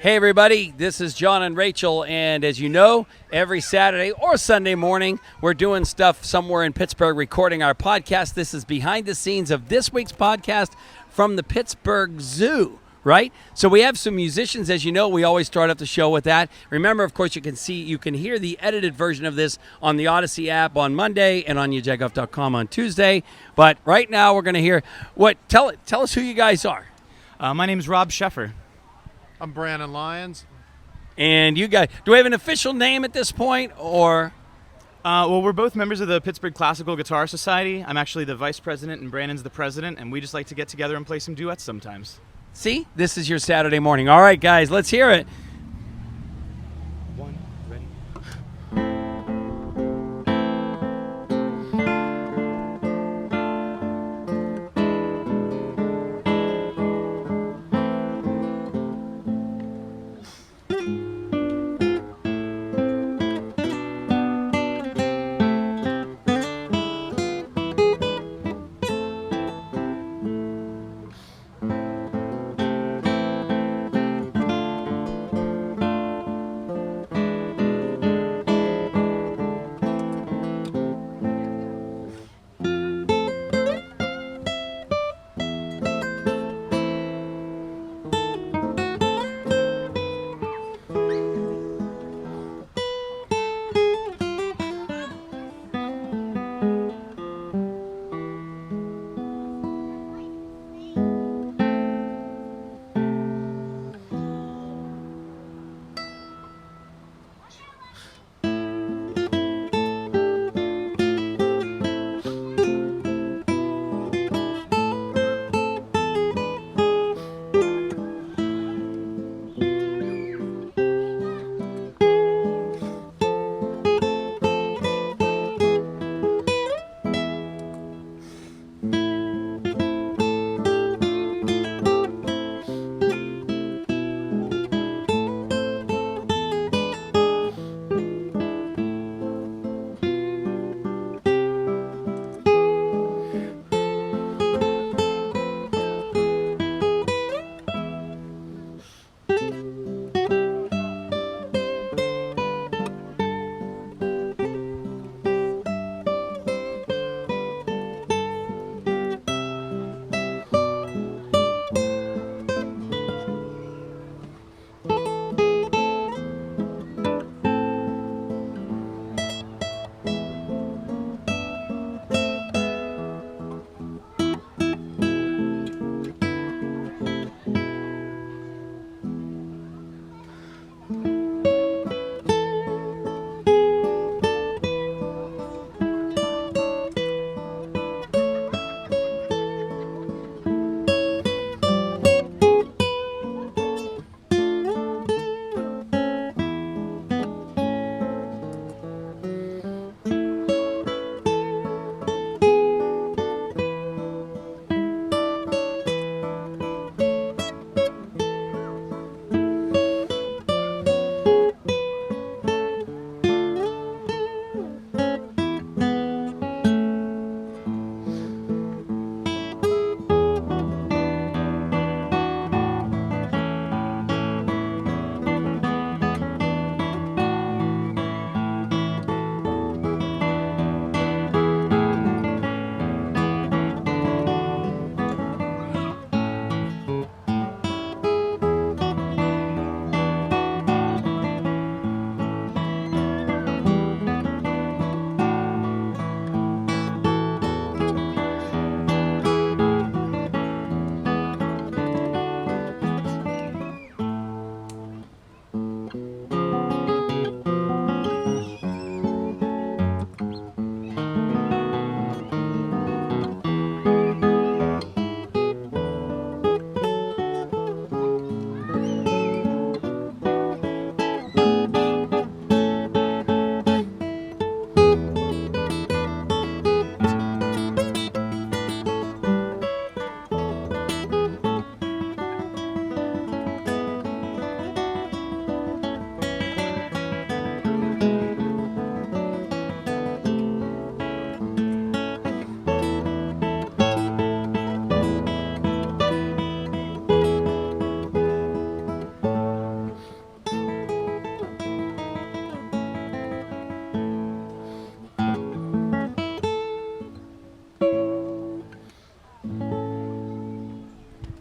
Hey everybody, this is John and Rachel, and as you know, every Saturday or Sunday morning, we're doing stuff somewhere in Pittsburgh, recording our podcast. This is behind the scenes of this week's podcast from the Pittsburgh Zoo, right? So we have some musicians, as you know, we always start up the show with that. Remember, of course, you can hear the edited version of this on the Odyssey app on Monday and on YaJagoff.com on Tuesday. But right now, we're going to hear tell us who you guys are. My name is Rob Sheffer. I'm Brannon Lyons. And you guys, do we have an official name at this point, or? Well, we're both members of the Pittsburgh Classical Guitar Society. I'm actually the vice president, and Brannon's the president, and we just like to get together and play some duets sometimes. See, this is your Saturday morning. All right, guys, let's hear it. One, ready.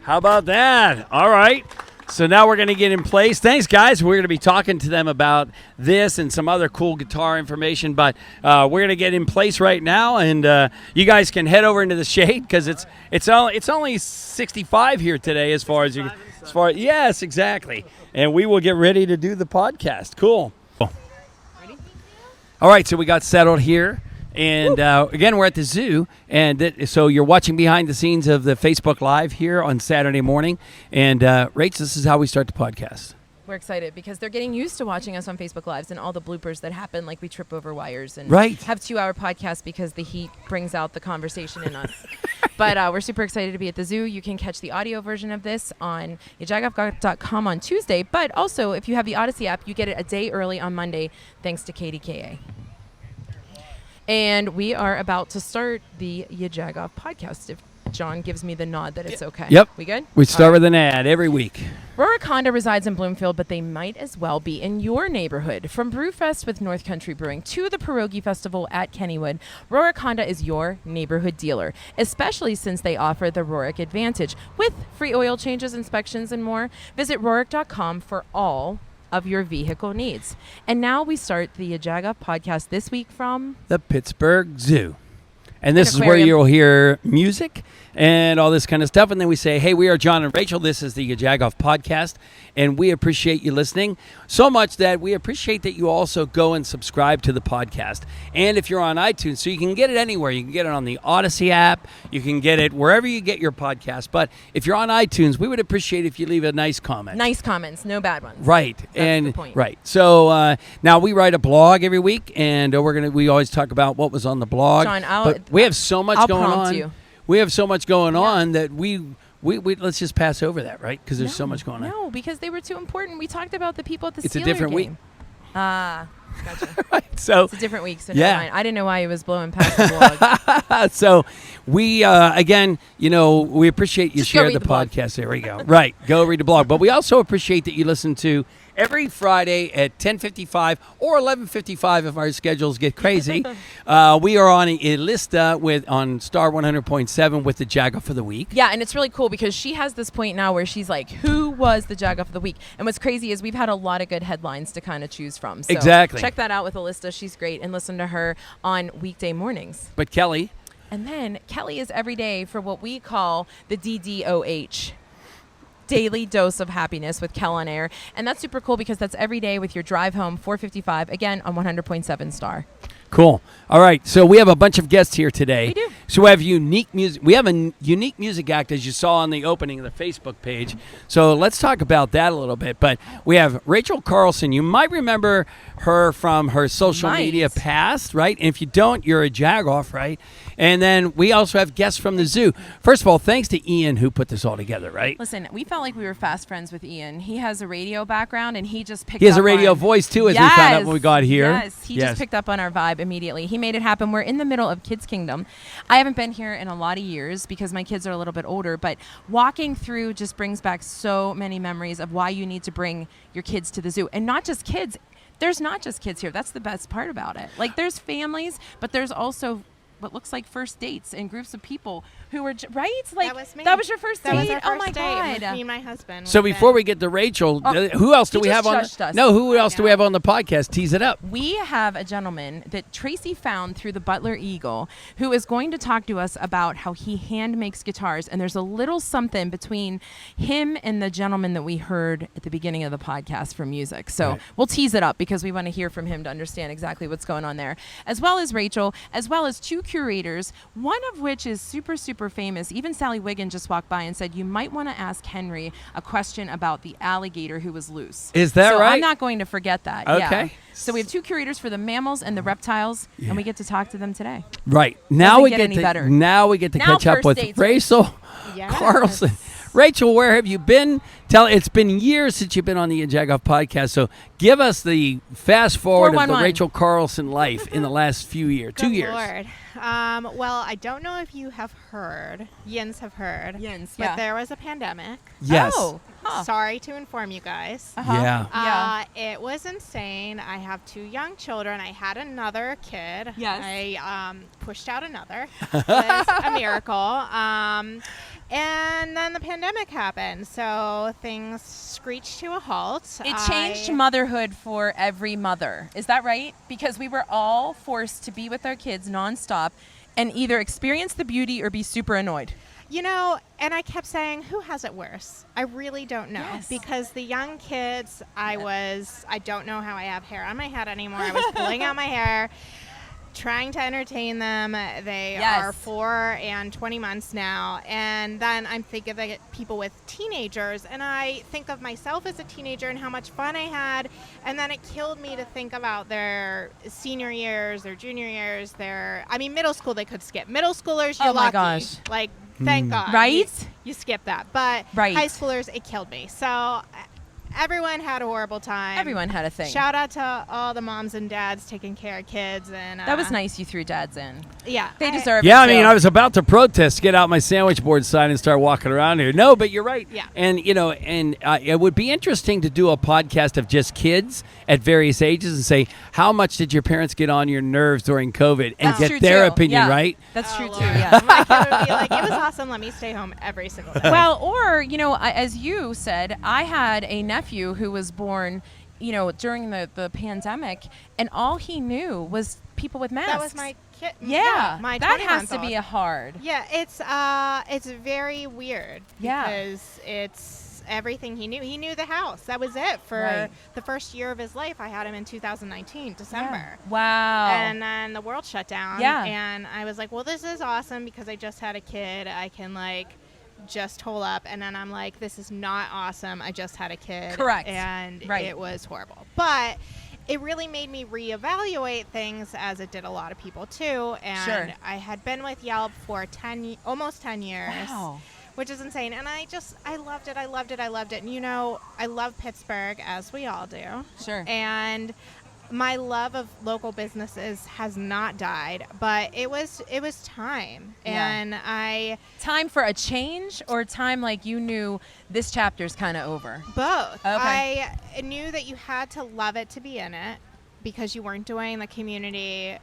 How about that? All right. So now we're going to get in place. Thanks, guys. We're going to be talking to them about this and some other cool guitar information, but we're going to get in place right now, and you guys can head over into the shade because it's only 65 here today as far as yes, exactly. And we will get ready to do the podcast. Cool. Ready? All right, so we got settled here. And again, we're at the zoo, and so you're watching behind the scenes of the Facebook Live here on Saturday morning. And Rach, this is how we start the podcast. We're excited because they're getting used to watching us on Facebook Lives and all the bloopers that happen, like we trip over wires and have 2-hour podcasts because the heat brings out the conversation in us. But we're super excited to be at the zoo. You can catch the audio version of this on YaJagoff.com on Tuesday. But also, if you have the Odyssey app, you get it a day early on Monday, thanks to KDKA. And we are about to start the YaJagoff podcast. If John gives me the nod that it's okay. Yep. We good? We start with an ad every week. Rohrich resides in Bloomfield, but they might as well be in your neighborhood. From Brewfest with North Country Brewing to the Pierogi Festival at Kennywood, Rohrich is your neighborhood dealer, especially since they offer the Rohrich Advantage with free oil changes, inspections, and more. Visit Rohrich.com for all of your vehicle needs. And now we start the YaJagoff podcast this week from the Pittsburgh Zoo. And this is where Aquarium. you'll hear music and all this kind of stuff. And then we say, hey, we are John and Rachel. This is the YaJagoff Podcast. And we appreciate you listening so much that we appreciate that you also go and subscribe to the podcast. And if you're on iTunes, so you can get it anywhere. You can get it on the Odyssey app. You can get it wherever you get your podcast. But if you're on iTunes, we would appreciate if you leave a nice comment. Nice comments, no bad ones. Right. That's the point. Right. So now we write a blog every week, and we always talk about what was on the blog. John, but we have so much going prompt on. you. We have so much going on that we let's just pass over that, right? Because there's so much going on. No, because they were too important. We talked about the people at the It's a Steeler different week. game. Ah, gotcha. Right. So It's a different week, so Yeah. never mind. I didn't know why he was blowing past the blog. so we again, we appreciate you Just go share read the the blog. podcast. There we go. Right. Go read the blog. But we also appreciate that you listen to every Friday at 10:55 or 11:55 if our schedules get crazy. We are on a list on Star 100.7 with the Jagoff of the week. Yeah, and it's really cool because she has this point now where she's like, who was the Jagoff of the week? And what's crazy is we've had a lot of good headlines to kind of choose from. So Exactly. check that out with Alyssa. She's great. And listen to her on weekday mornings. But Kelly, And then Kelly is every day for what we call the DDOH. Daily Dose of Happiness with Kel on Air. And that's super cool because that's every day with your drive home, 4:55, again on 100.7 Star. cool. All right, so we have a bunch of guests here today. We do. So we have unique music. We have a unique music act, as you saw on the opening of the Facebook page. So let's talk about that a little bit. But we have Rachel Carlson. You might remember her from her social media past, right? And if you don't, you're a Jagoff, right? And then we also have guests from the zoo. First of all, thanks to Ian who put this all together, right? Listen, we felt like we were fast friends with Ian. He has a radio background, and he just picked up He has a radio voice, too, as we found out when we got here. Yes, he just picked up on our vibe immediately. He made it happen. We're in the middle of Kids Kingdom. I haven't been here in a lot of years because my kids are a little bit older, but walking through just brings back so many memories of why you need to bring your kids to the zoo. And not just kids. There's not just kids here. That's the best part about it. Like, there's families, but there's also what looks like first dates and groups of people who were right. Like that was me. That was your first date. That was our Oh first my date god! with me and my husband. So before we get to Rachel, who else do we have on? Who else do we have on the podcast? Tease it up. We have a gentleman that Tracy found through the Butler Eagle who is going to talk to us about how he hand makes guitars. And there's a little something between him and the gentleman that we heard at the beginning of the podcast for music. So we'll tease it up because we want to hear from him to understand exactly what's going on there. As well as Rachel, as well as two curators, one of which is super, super famous. Even Sally Wiggin just walked by and said, you might want to ask Henry a question about the alligator who was loose. Is that right? I'm not going to forget that. Okay. Yeah. So we have two curators for the mammals and the reptiles, and we get to talk to them today. Right. Now we get any better. Now we get to catch up with Rachel Carlson. Rachel, where have you been? It's been years since you've been on the YaJagoff podcast, so give us the fast forward of the Rachel Carlson life in the last few years, 2 years. Lord. Well, I don't know if you have heard. Yins have heard. But there was a pandemic. Yes. Oh. Sorry to inform you guys. Yeah. It was insane. I have 2 young children. I had another kid. Yes. I pushed out another. It was a miracle. And then the pandemic happened, so things screeched to a halt. It changed motherhood for every mother. Is that right? Because we were all forced to be with our kids nonstop and either experience the beauty or be super annoyed. You know, and I kept saying, who has it worse? I really don't know. Yes. Because the young kids, I don't know how I have hair on my head anymore. I was pulling out my hair, trying to entertain them. They are 4 and 20 months now. And then I'm thinking of people with teenagers, and I think of myself as a teenager and how much fun I had. And then it killed me to think about their senior years, their junior years, middle school they could skip. Middle schoolers, you're lucky. My gosh. Like, thank God. Right? You skip that. But high schoolers, it killed me. So everyone had a horrible time. Everyone had a thing. Shout out to all the moms and dads taking care of kids. And that was nice you threw dads in. Yeah. They deserve it. Yeah, I mean, I was about to protest, get out my sandwich board sign and start walking around here. No, but you're right. Yeah. And, it would be interesting to do a podcast of just kids at various ages and say, how much did your parents get on your nerves during COVID? And get their opinion, right? That's true, Lord. too, yeah. My kid would be like, it was awesome. Let me stay home every single day. Well, or, as you said, I had a nephew who was born, during the pandemic, and all he knew was people with masks. That was my kid. Yeah, my that has to 20-month-old. be a hard. Yeah, it's very weird. Yeah. Because it's everything he knew. He knew the house. That was it for the first year of his life. I had him in 2019, December. Yeah. Wow. And then the world shut down. Yeah. And I was like, well, this is awesome because I just had a kid. I can just hole up. And then I'm like, this is not awesome. I just had a kid. Correct. And it was horrible. But it really made me reevaluate things, as it did a lot of people too. And I had been with Yelp for almost 10 years. Wow. Which is insane. And I loved it. I loved it. I loved it. And I love Pittsburgh, as we all do. Sure. And my love of local businesses has not died, but it was time. Yeah. And time for a change, or time like you knew this chapter's kind of over? Both. Okay. I knew that you had to love it to be in it, because you weren't doing the community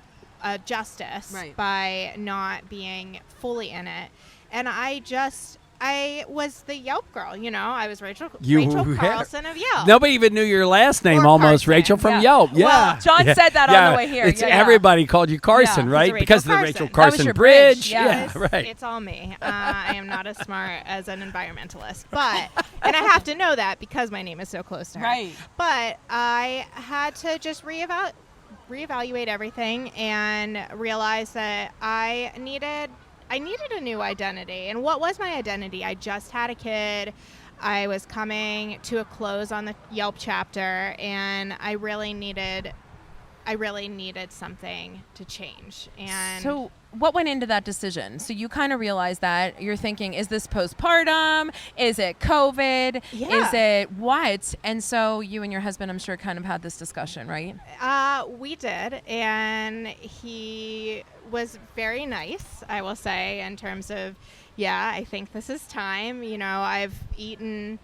justice by not being fully in it. And I was the Yelp girl, I was Rachel Carlson of Yelp. Nobody even knew your last name, almost, Carson. Rachel from Yelp. Yeah. Well, John said that on the way here. Everybody called you Carson, right? Because of the Rachel Carson Bridge. Yeah, right. It's all me. I am not as smart as an environmentalist, and I have to know that because my name is so close to her. Right. But I had to just reevaluate everything and realize that I needed a new identity. And what was my identity? I just had a kid. I was coming to a close on the Yelp chapter, and I really needed something to change. And so what went into that decision? So you kind of realized that you're thinking, is this postpartum? Is it COVID? Yeah. Is it what? And so you and your husband, I'm sure, kind of had this discussion, right? We did, and he was very nice, I will say, in terms of, I think this is time. I've eaten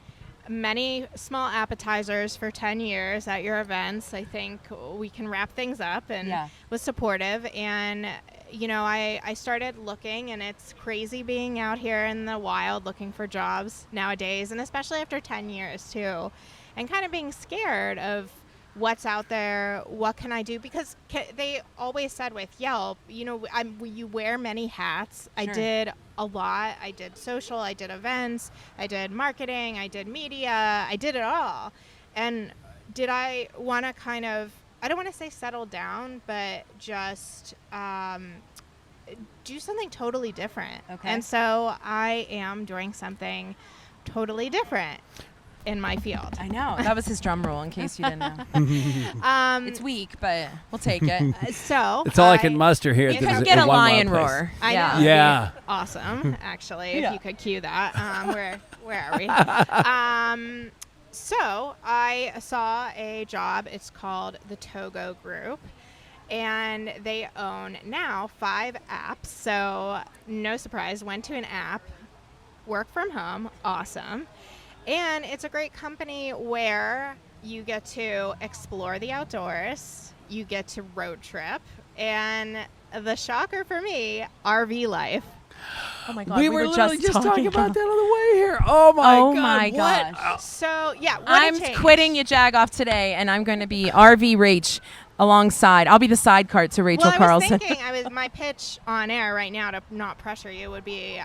many small appetizers for 10 years at your events. I think we can wrap things up, and was supportive. And I started looking, and it's crazy being out here in the wild looking for jobs nowadays, and especially after 10 years too, and kind of being scared of what's out there, what can I do? Because they always said with Yelp, you wear many hats. Sure. I did a lot. I did social, I did events, I did marketing, I did media, I did it all. And did I want to kind of, I don't want to say settle down, but just do something totally different. Okay. And so I am doing something totally different in my field. I know. That was his drum roll, in case you didn't know. It's weak, but we'll take it. So it's all I can muster here. You could get a lion roar. I know. Yeah. Awesome, actually, if you could cue that. Where are we? So I saw a job. It's called the ToGo Group. And they own now 5 apps. So no surprise, went to an app, work from home, awesome. And it's a great company where you get to explore the outdoors, you get to road trip, and the shocker for me, RV life. Oh my God, we were literally just talking about that on the way here. Oh my God. gosh. So yeah, what I'm a change. quitting YaJagoff today, and I'm going to be RV Rach alongside. I'll be the sidecar to Rachel Carlson. I was thinking, my pitch on air right now to not pressure you would be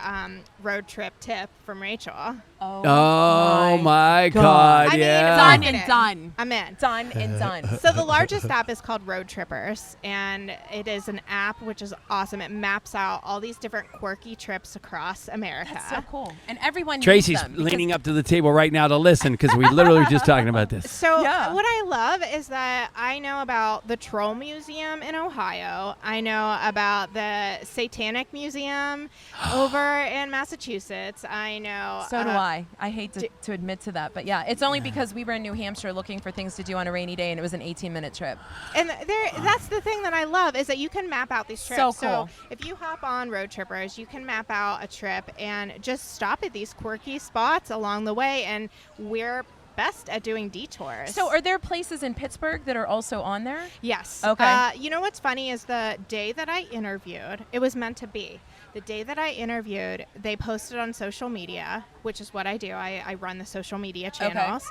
road trip tip from Rachel. Oh my God! I mean, Yeah. Done and done. I'm in. Done and done. So the largest app is called Road Trippers, and it is an app which is awesome. It maps out all these different quirky trips across America. That's so cool. And everyone Tracy's needs them because- leaning up to the table right now to listen because we literally were just talking about this. So Yeah. what I love is that I know about the Troll Museum in Ohio. I know about the Satanic Museum over in Massachusetts. I know. So do I. I hate to admit to that, but yeah, it's only because we were in New Hampshire looking for things to do on a rainy day, and it was an 18-minute trip. And that's the thing that I love is that you can map out these trips. So cool. If you hop on Road Trippers, you can map out a trip and just stop at these quirky spots along the way, and we're best at doing detours. So are there places in Pittsburgh that are also on there? Yes. Okay. You know what's funny is the day that I interviewed, it was meant to be. The day that I interviewed, they posted on social media, which is what I do. I run the social media channels,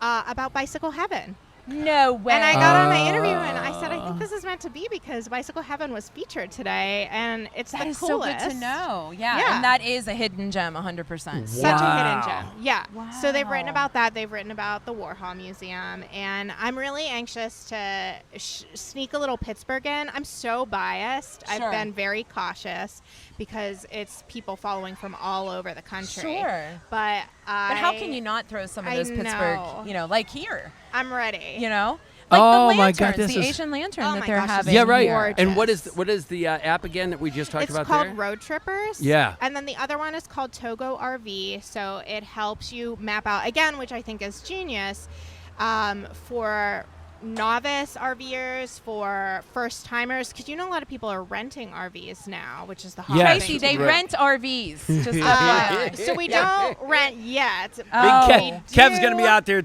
about Bicycle Heaven. No way. And I got on my interview and I said, I think this is meant to be because Bicycle Heaven was featured today, and it's That the is coolest. so good to know. Yeah. Yeah. And that is a hidden gem, 100%. Such a Wow. hidden gem. Yeah. So they've written Wow. about that. They've written about the Warhol Museum. And I'm really anxious to sneak a little Pittsburgh in. I'm so biased. Sure. I've been very cautious because it's people following from all over the country. Sure. But how can you not throw some of I those Pittsburgh, know. like here, I'm ready. Like Oh the my lanterns, God, this the is- Asian lantern Oh that my they're gosh, this having is Yeah, right. here. And what Gorgeous. is the app again that we just talked It's about called there? Road Trippers. Yeah. And then the other one is called ToGo RV. So it helps you map out, again, which I think is genius, for novice RVers, for first timers, because a lot of people are renting RVs now, which is the hot Yes. Tracy, thing. they Right. rent RVs. Just FYI. So we don't rent yet. Oh. but Big we Kev's going to be do out there.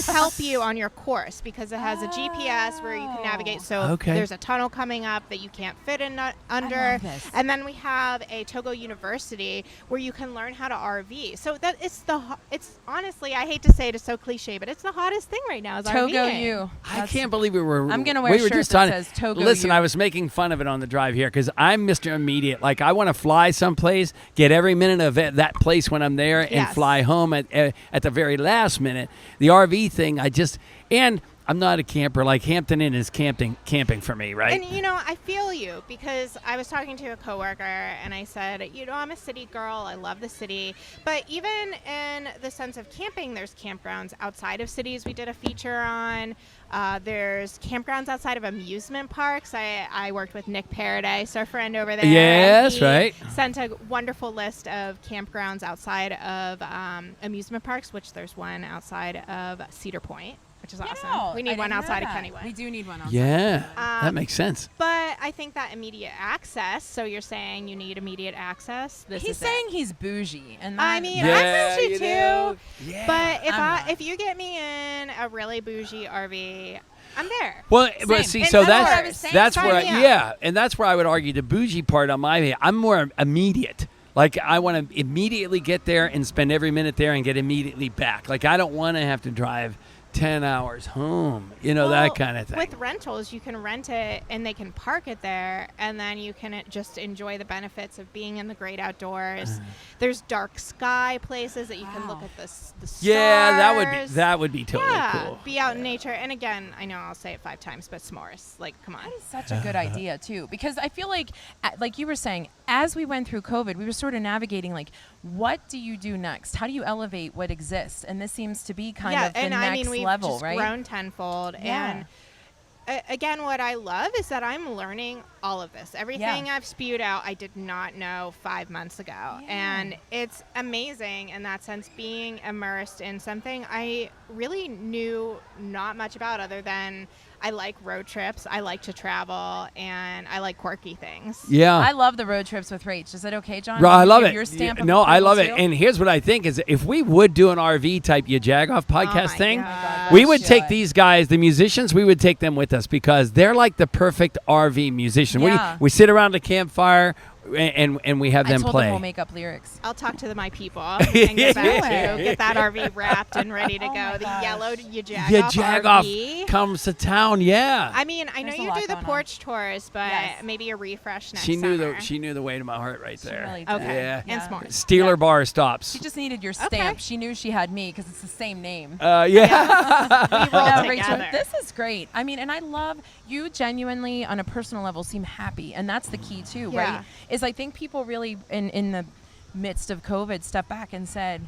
help you on your course because it has a GPS where you can navigate. So Okay. there's a tunnel coming up that you can't fit in under. love this. And then we have a ToGo University where you can learn how to RV. So that it's honestly, I hate to say it, it's so cliche, but it's the hottest thing right now is ToGo RVing. you. I can't believe we were. I'm gonna wear we a were shirt just that on, says ToGo Listen, you. I was making fun of it on the drive here because I'm Mr. Immediate. Like I want to fly someplace, get every minute of that place when I'm there, and Yes. fly home at the very last minute. The RV thing, and I'm not a camper. Like Hampton Inn is camping for me, right? And I feel you because I was talking to a coworker and I said, I'm a city girl. I love the city. But even in the sense of camping, there's campgrounds outside of cities we did a feature on. There's campgrounds outside of amusement parks. I worked with Nick Paradise, our friend over there. Yes, He right. Sent a wonderful list of campgrounds outside of amusement parks, which there's one outside of Cedar Point, which is awesome. We need one outside of Kennywood. We do need one outside. Yeah, that makes sense. But I think that immediate access, so you're saying you need immediate access. This He's is saying it. he's bougie, and I that- mean, Yeah, I'm bougie you too. know. Yeah. But I'm not. if you get me in a really bougie RV, I'm there. Well, but Same. see, And so that's what I was that's saying. that's Sign where me up. yeah, and that's where I would argue the bougie part on my. I'm more immediate. Like I want to immediately get there and spend every minute there and get immediately back. Like I don't want to have to drive 10 hours home, that Well, kind of thing. With rentals, you can rent it and they can park it there, and then you can just enjoy the benefits of being in the great outdoors. There's dark sky places that you can look at the stars. Yeah, that would be totally Yeah, cool. be out in nature. And again, I know I'll say it 5 times, but s'mores. Like, come on. That is such a good idea too, because I feel like you were saying, as we went through COVID, we were sort of navigating like, what do you do next? How do you elevate what exists? And this seems to be kind of the and next I mean, we've level, just right? grown tenfold. Yeah. And again, what I love is that I'm learning all of this. Everything I've spewed out, I did not know 5 months ago. Yeah. And it's amazing in that sense, being immersed in something I really knew not much about other than I like road trips, I like to travel, and I like quirky things. Yeah. I love the road trips with Rach. Is it okay, John? I love Give it. Your stamp Yeah, of no, I approval love it. too? And here's what I think is if we would do an RV type YaJagoff podcast my thing, God. we would Should. take these guys, the musicians, we would take them with us because they're like the perfect RV musician. Yeah. We sit around a campfire, and we have them I told play. them we'll make up lyrics. I'll talk to my people and get back to get that RV wrapped and ready to Oh go. my The gosh. yellow YaJagoff YaJagoff RV. comes to town. Yeah. I mean, I know There's a you lot do the going on. porch tours, but Yes. maybe a refresh next She knew summer. she knew the way to my heart right there. really did. Okay. Yeah. And s'mores. Steeler Yeah. bar stops. She just needed your Okay. stamp. She knew she had me because it's the same name. Yeah. We roll No, together. Rachel, this is great. I mean, and I love you genuinely on a personal level seem happy, and that's the key too, Yeah. right? Is I think people really in the midst of COVID stepped back and said,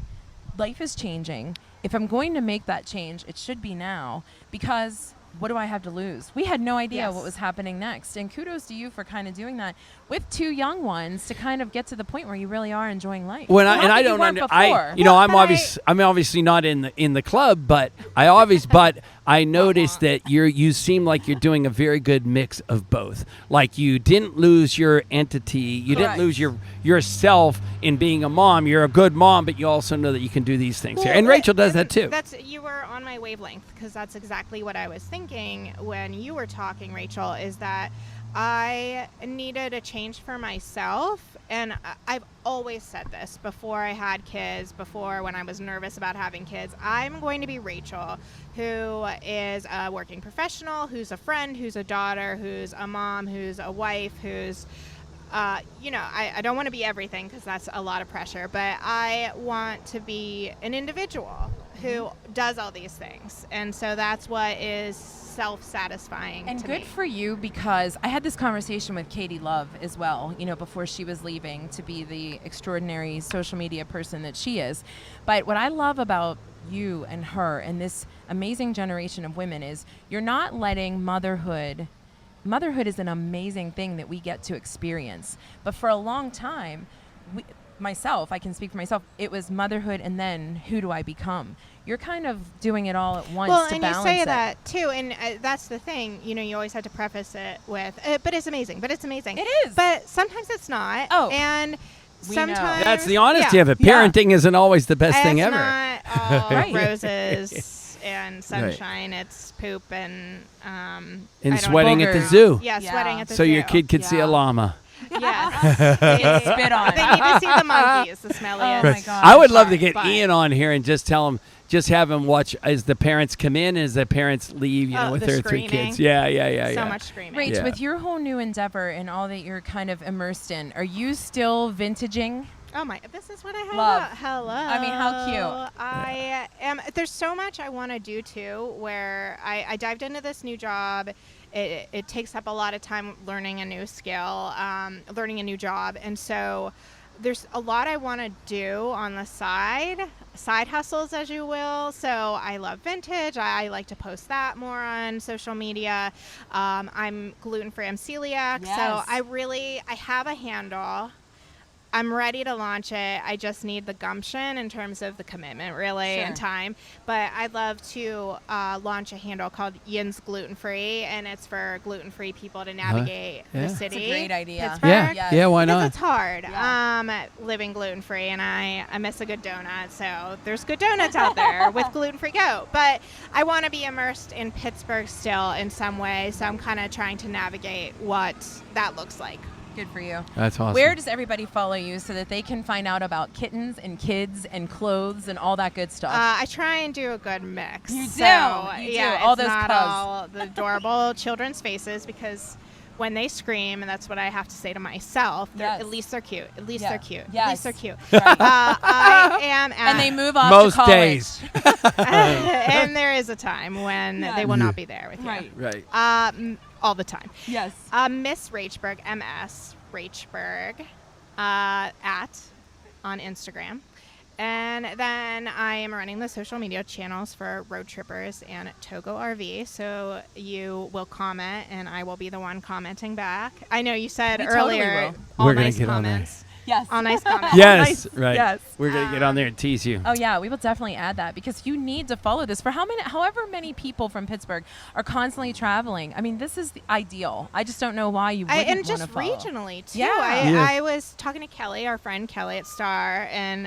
life is changing. If I'm going to make that change, it should be now, because what do I have to lose? We had no idea Yes. what was happening next, and kudos to you for kind of doing that with two young ones to kind of get to the point where you really are enjoying life. When Not that I you don't weren't under, I before. you know Well, I'm but obviously I'm obviously not in the club, but I noticed that you seem like you're doing a very good mix of both. Like you didn't lose your entity, you Correct. didn't lose yourself in being a mom. You're a good mom, but you also know that you can do these things here. And Well, Rachel does that too. You were on my wavelength, because that's exactly what I was thinking when you were talking, Rachel, is that I needed a change for myself. And I've always said this before I had kids, before when I was nervous about having kids. I'm going to be Rachel, who is a working professional, who's a friend, who's a daughter, who's a mom, who's a wife, who's I don't want to be everything, because that's a lot of pressure, but I want to be an individual who does all these things. And so that's what is self-satisfying And to good me. for you, because I had this conversation with Katie Love as well, before she was leaving to be the extraordinary social media person that she is. But what I love about you and her and this amazing generation of women is you're not letting motherhood is an amazing thing that we get to experience. But for a long time, I can speak for myself, it was motherhood and then who do I become? You're kind of doing it all at once to And balance you say it. that too, and that's the thing. You always have to preface it with, but it's amazing. But it's amazing. It is. But sometimes it's not. Oh, and we know. sometimes That's the honesty yeah. of it. Parenting isn't always the best thing It's ever. not all Right. roses and sunshine. It's poop and And I don't sweating at the know. zoo. Yeah, Yeah. sweating at the So zoo. your kid could see Yeah. a llama. Yes. Spit on. They need to see the monkeys, the smelliest. Oh my God. I would love to get But- Ian on here and just have him watch as the parents come in, as the parents leave, Oh, with the their three screaming. kids. Yeah. So much screaming. Rach, Yeah. with your whole new endeavor and all that you're kind of immersed in, are you still vintaging? Oh my! This is what I have. Love. Hello. I mean, how cute. I am. There's so much I want to do too. Where I dived into this new job. It takes up a lot of time learning a new skill, learning a new job, and so there's a lot I want to do on the side hustles, as you will. So I love vintage. I like to post that more on social media. I'm gluten-free. I'm celiac. Yes. So I have a handle. I'm ready to launch it. I just need the gumption in terms of the commitment, really, and Sure. time. But I'd love to launch a handle called Yin's Gluten Free, and it's for gluten-free people to navigate Yeah. the It's a city. great idea. Pittsburgh. Yeah, Yes. yeah, why Because not? it's hard Yeah. living gluten-free, and I miss a good donut. So there's good donuts out there with gluten-free goat. But I want to be immersed in Pittsburgh still in some way, so I'm kind of trying to navigate what that looks like. Good for you. That's awesome. Where does everybody follow you so that they can find out about kittens and kids and clothes and all that good stuff? I try and do a good mix. You do. So, You do. yeah, All it's those not cubs. all the adorable children's faces, because when they scream, and that's what I have to say to myself, Yes. at least they're cute. At least Yeah. they're cute. At Yes. least they're cute. Right. I am at, and they move off Most to college. days. and there is a time when Yeah. they will not be there with Right. Right. you. All the time. Yes. Miss Rachberg, MS Rachberg, on Instagram. And then I am running the social media channels for Road Trippers and ToGo RV. So you will comment, and I will be the one commenting back. I know you said We totally earlier, will. all We're gonna nice get on there. comments. Yes. All nice comments. Yes, Nice. right. Yes. We're gonna get on there and tease you. Oh yeah, we will definitely add that because you need to follow this. For however many people from Pittsburgh are constantly traveling. I mean, this is the ideal. I just don't know why you wouldn't And just wanna follow. regionally too. Yeah. Yeah. I was talking to Kelly, our friend Kelly at Star, and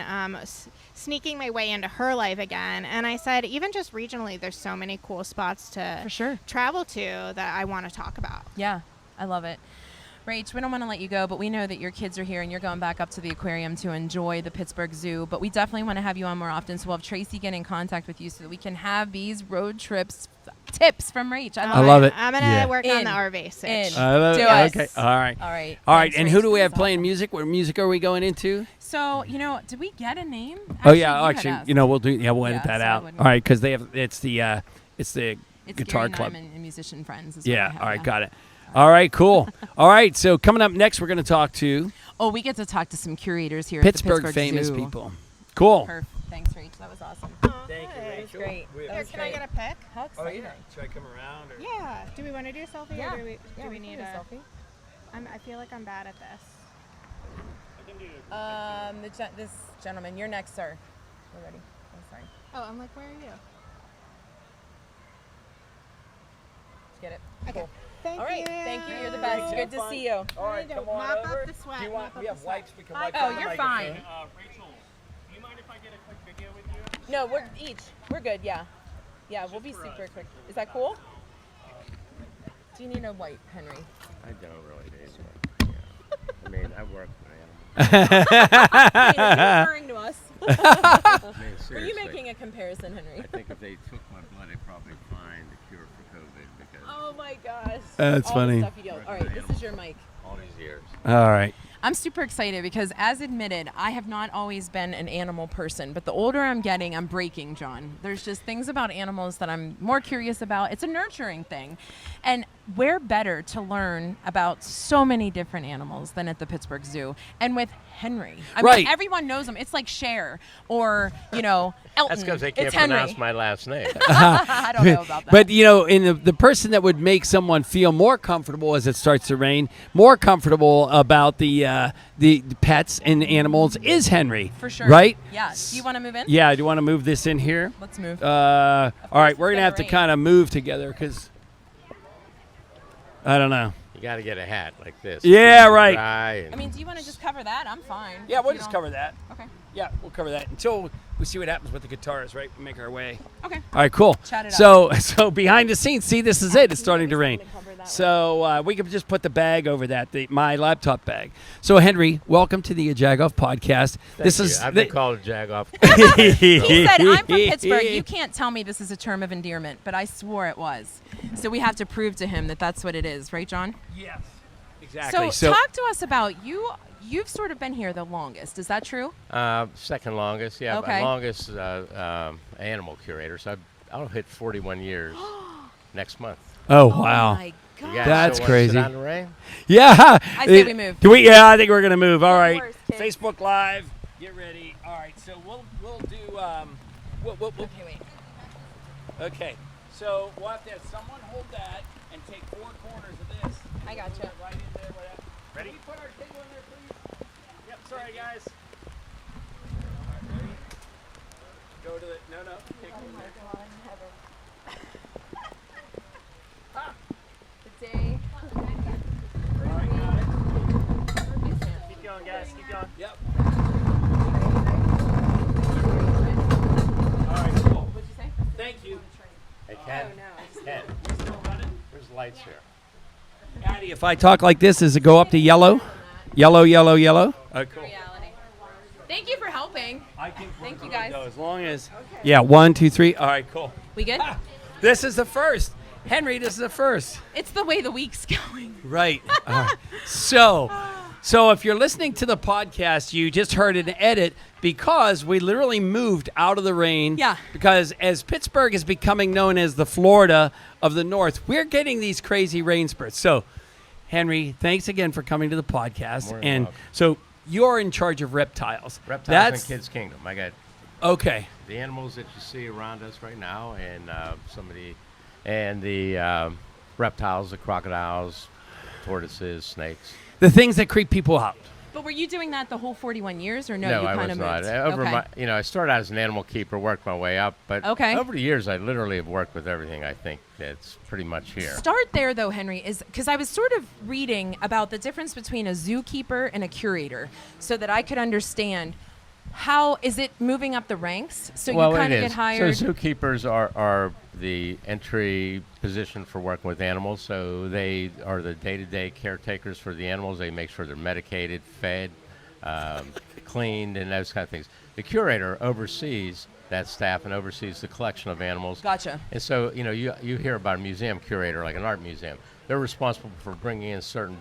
sneaking my way into her life again. And I said, even just regionally, there's so many cool spots to For sure. travel to that I want to talk about. Yeah, I love it. Rach, we don't want to let you go, but we know that your kids are here and you're going back up to the aquarium to enjoy the Pittsburgh Zoo. But we definitely want to have you on more often, so we'll have Tracy get in contact with you so that we can have these road trips tips from Rach. I love it. I'm gonna work on the RV switch. I love it. us. Okay. All right. All right. All right. Thanks, And Rach. who do we This have is playing awesome. music? What music are we going into? So, did we get a name? Oh yeah. you had Actually, asked. we'll do. Yeah, we'll edit Yeah, that so I out. wouldn't- All right, because it's the It's guitar Gary club. Nyman and musician friends. Is what I Yeah. have, All right. yeah. Got it. All right. Cool. All right. So coming up next, we're going to talk to Oh, we get to talk to some curators here Pittsburgh at the Pittsburgh famous Zoo. people. Cool. Perfect. Thanks, Rach. That was awesome. Thank you, That was great. That Here, was can I great. get a pic? How exciting. Should I come around? Or? Yeah. Do we want to do a selfie Yeah. or do we we need can do a selfie? I feel like I'm bad at this. This gentleman, you're next, sir. We're ready. I'm sorry. Oh, I'm like, where are you? Get it. Okay. Cool. Thank All right. you. Thank you. You're the best. Good to see you. All right. to Come on mop up over. the sweat, Do you want? mop We up have the sweat. wipes. We can Hi. wipe. Oh, on the you're microphone. fine. Rachel, do you mind if I get a quick video with you? No, we're each. We're good. Yeah. Yeah, we'll be super quick. Is that cool? Do you need a wipe, Henry? I don't really need one. Yeah. I mean, I work with animals. Hey, you're referring to us. I mean, Were you seriously, making a comparison, Henry? I think if they took my blood, they'd probably find the cure for COVID because Oh my gosh. That's All funny. The stuff you do. All right, this is your mic. all these years. All right. I'm super excited because, as admitted, I have not always been an animal person, but the older I'm getting, I'm breaking, John. There's just things about animals that I'm more curious about. It's a nurturing thing. And where better to learn about so many different animals than at the Pittsburgh Zoo and with Henry. I Right. mean, everyone knows him. It's like Cher or, Elton. That's because they can't it's Henry. pronounce my last name. I don't know about that. But in the person that would make someone feel more comfortable as it starts to rain, more comfortable about the pets and animals is Henry. For sure. Right? Yeah. Do you want to move in? Yeah. Do you want to move this in here? Let's move. All right. course We're it's gonna have to rain. kind of move together because I don't know. You got to get a hat like this. Yeah, Keep it right. dry and- I mean, do you want to just cover that? I'm fine. Yeah, we'll You just don't- cover that. Okay. Yeah, we'll cover that until we see what happens with the guitars. Right? We make our way. Okay. All right, cool. Chat it So behind the scenes, see, this is it. It's starting to rain. Gonna cover that So we could just put the bag over that, my laptop bag. So Henry, welcome to the YaJagoff Podcast. Thank you. I've been called Jagoff. He said, I'm from Pittsburgh. You can't tell me this is a term of endearment, but I swore it was. So we have to prove to him that that's what it is. Right, John? Yes, exactly. So talk to us about you. You've sort of been here the longest. Is that true? Second longest, yeah. Okay. But longest animal curator. So I'll hit 41 years next month. oh Oh wow. my God. You guys That's still wanna crazy. Sit out in the rain? Yeah. I say we move. Do we? Yeah, I think we're gonna move. All right. Worst, kids. Facebook Live. Get ready. All right. So we'll do. We'll, Okay, wait. okay. So we'll have to have someone hold that and take 4 corners of this. I gotcha. Put it right in there. Whatever. Ready? Can we put our table in there, please? Yep. Sorry, guys. All right, ready? Go to the. No. Take it in there. The day. All right, got it. Keep going, guys. Keep going. Yep. All right. Cool. What'd you say? Thank you. Hey, Ken. Ken. Still running? There's lights here. Addie, if I talk like this, does it go up to yellow? Yellow, yellow, yellow? Cool. Reality. Thank you for helping. Thank you, guys. As long as. Yeah, 1, 2, 3. All right, cool. We good? This is the first. Henry, this is the first. It's the way the week's going. Right. All right. So if you're listening to the podcast, you just heard an edit because we literally moved out of the rain. Yeah. Because as Pittsburgh is becoming known as the Florida of the North, we're getting these crazy rain spurts. So, Henry, thanks again for coming to the podcast. More than And welcome. so you're in charge of reptiles. Reptiles and Kids Kingdom. I got Okay. the animals that you see around us right now, and the reptiles, the crocodiles, tortoises, snakes. The things that creep people out. But were you doing that the whole 41 years, or no? you I kind was of not. moved? Okay. I started out as an animal keeper, worked my way up, but Okay. over the years, I literally have worked with everything. I think that's pretty much here. Start there, though, Henry, is because I was sort of reading about the difference between a zookeeper and a curator, so that I could understand how is it moving up the ranks. So Well, you kind it of is. get hired. So zookeepers are the entry position for working with animals. So they are the day-to-day caretakers for the animals. They make sure they're medicated, fed, cleaned, and those kind of things. The curator oversees that staff and oversees the collection of animals. Gotcha. And so, you hear about a museum curator, like an art museum. They're responsible for bringing in certain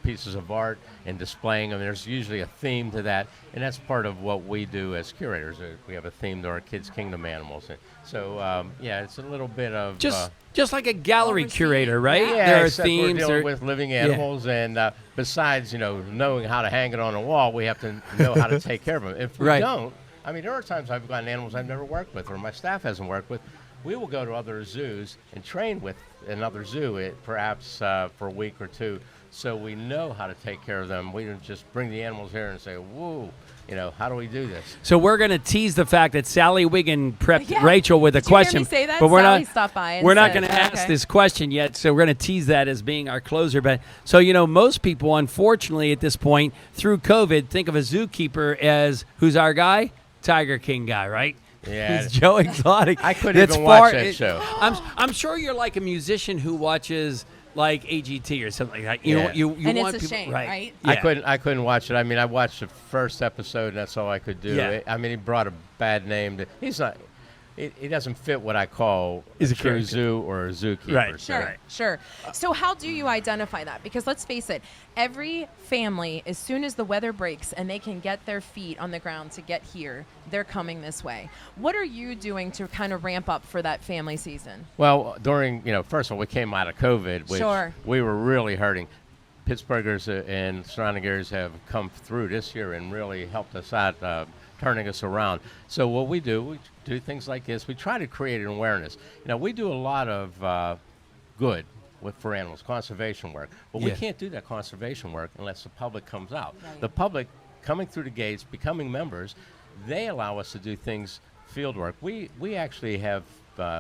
pieces of art and displaying them. There's usually a theme to that, and that's part of what we do as curators. We have a theme to our Kids Kingdom animals. And so, it's a little bit of just like a gallery curator, right? Yeah, There are except themes. we're dealing with living animals, and besides, knowing how to hang it on a wall, we have to know how to take care of them. If we don't, there are times I've gotten animals I've never worked with or my staff hasn't worked with. We will go to other zoos and train with another zoo, perhaps for a week or two, so we know how to take care of them. We don't just bring the animals here and say, whoa, how do we do this? So we're going to tease the fact that Sally Wiggin prepped Rachel with a Did you hear question. me say that? But we're Sally not, stopped by and we're not said, going to ask okay. this question yet, so we're going to tease that as being our closer. But so, most people, unfortunately, at this point, through COVID, think of a zookeeper as, who's our guy? Tiger King guy, right? Yeah. Who's Joe Exotic. I couldn't even watch that show. I'm sure you're like a musician who watches like AGT or something like that. You Yeah. you And want it's a people, shame, right? right? Yeah. I couldn't watch it. I watched the first episode, and that's all I could do. Yeah. He brought a bad name. He's not. He doesn't fit what I call He's a a true character. zoo or a zookeeper. Right. So. Sure, sure. So how do you identify that? Because let's face it, every family, as soon as the weather breaks and they can get their feet on the ground to get here, they're coming this way. What are you doing to kind of ramp up for that family season? Well, during, first of all, we came out of COVID, which Sure. we were really hurting. Pittsburghers and surrounding areas have come through this year and really helped us out, turning us around. So what we do things like this. We try to create an awareness. We do a lot of good for animals, conservation work, but we can't do that conservation work unless the public comes out. Right. The public coming through the gates, becoming members, they allow us to do things, field work. We actually have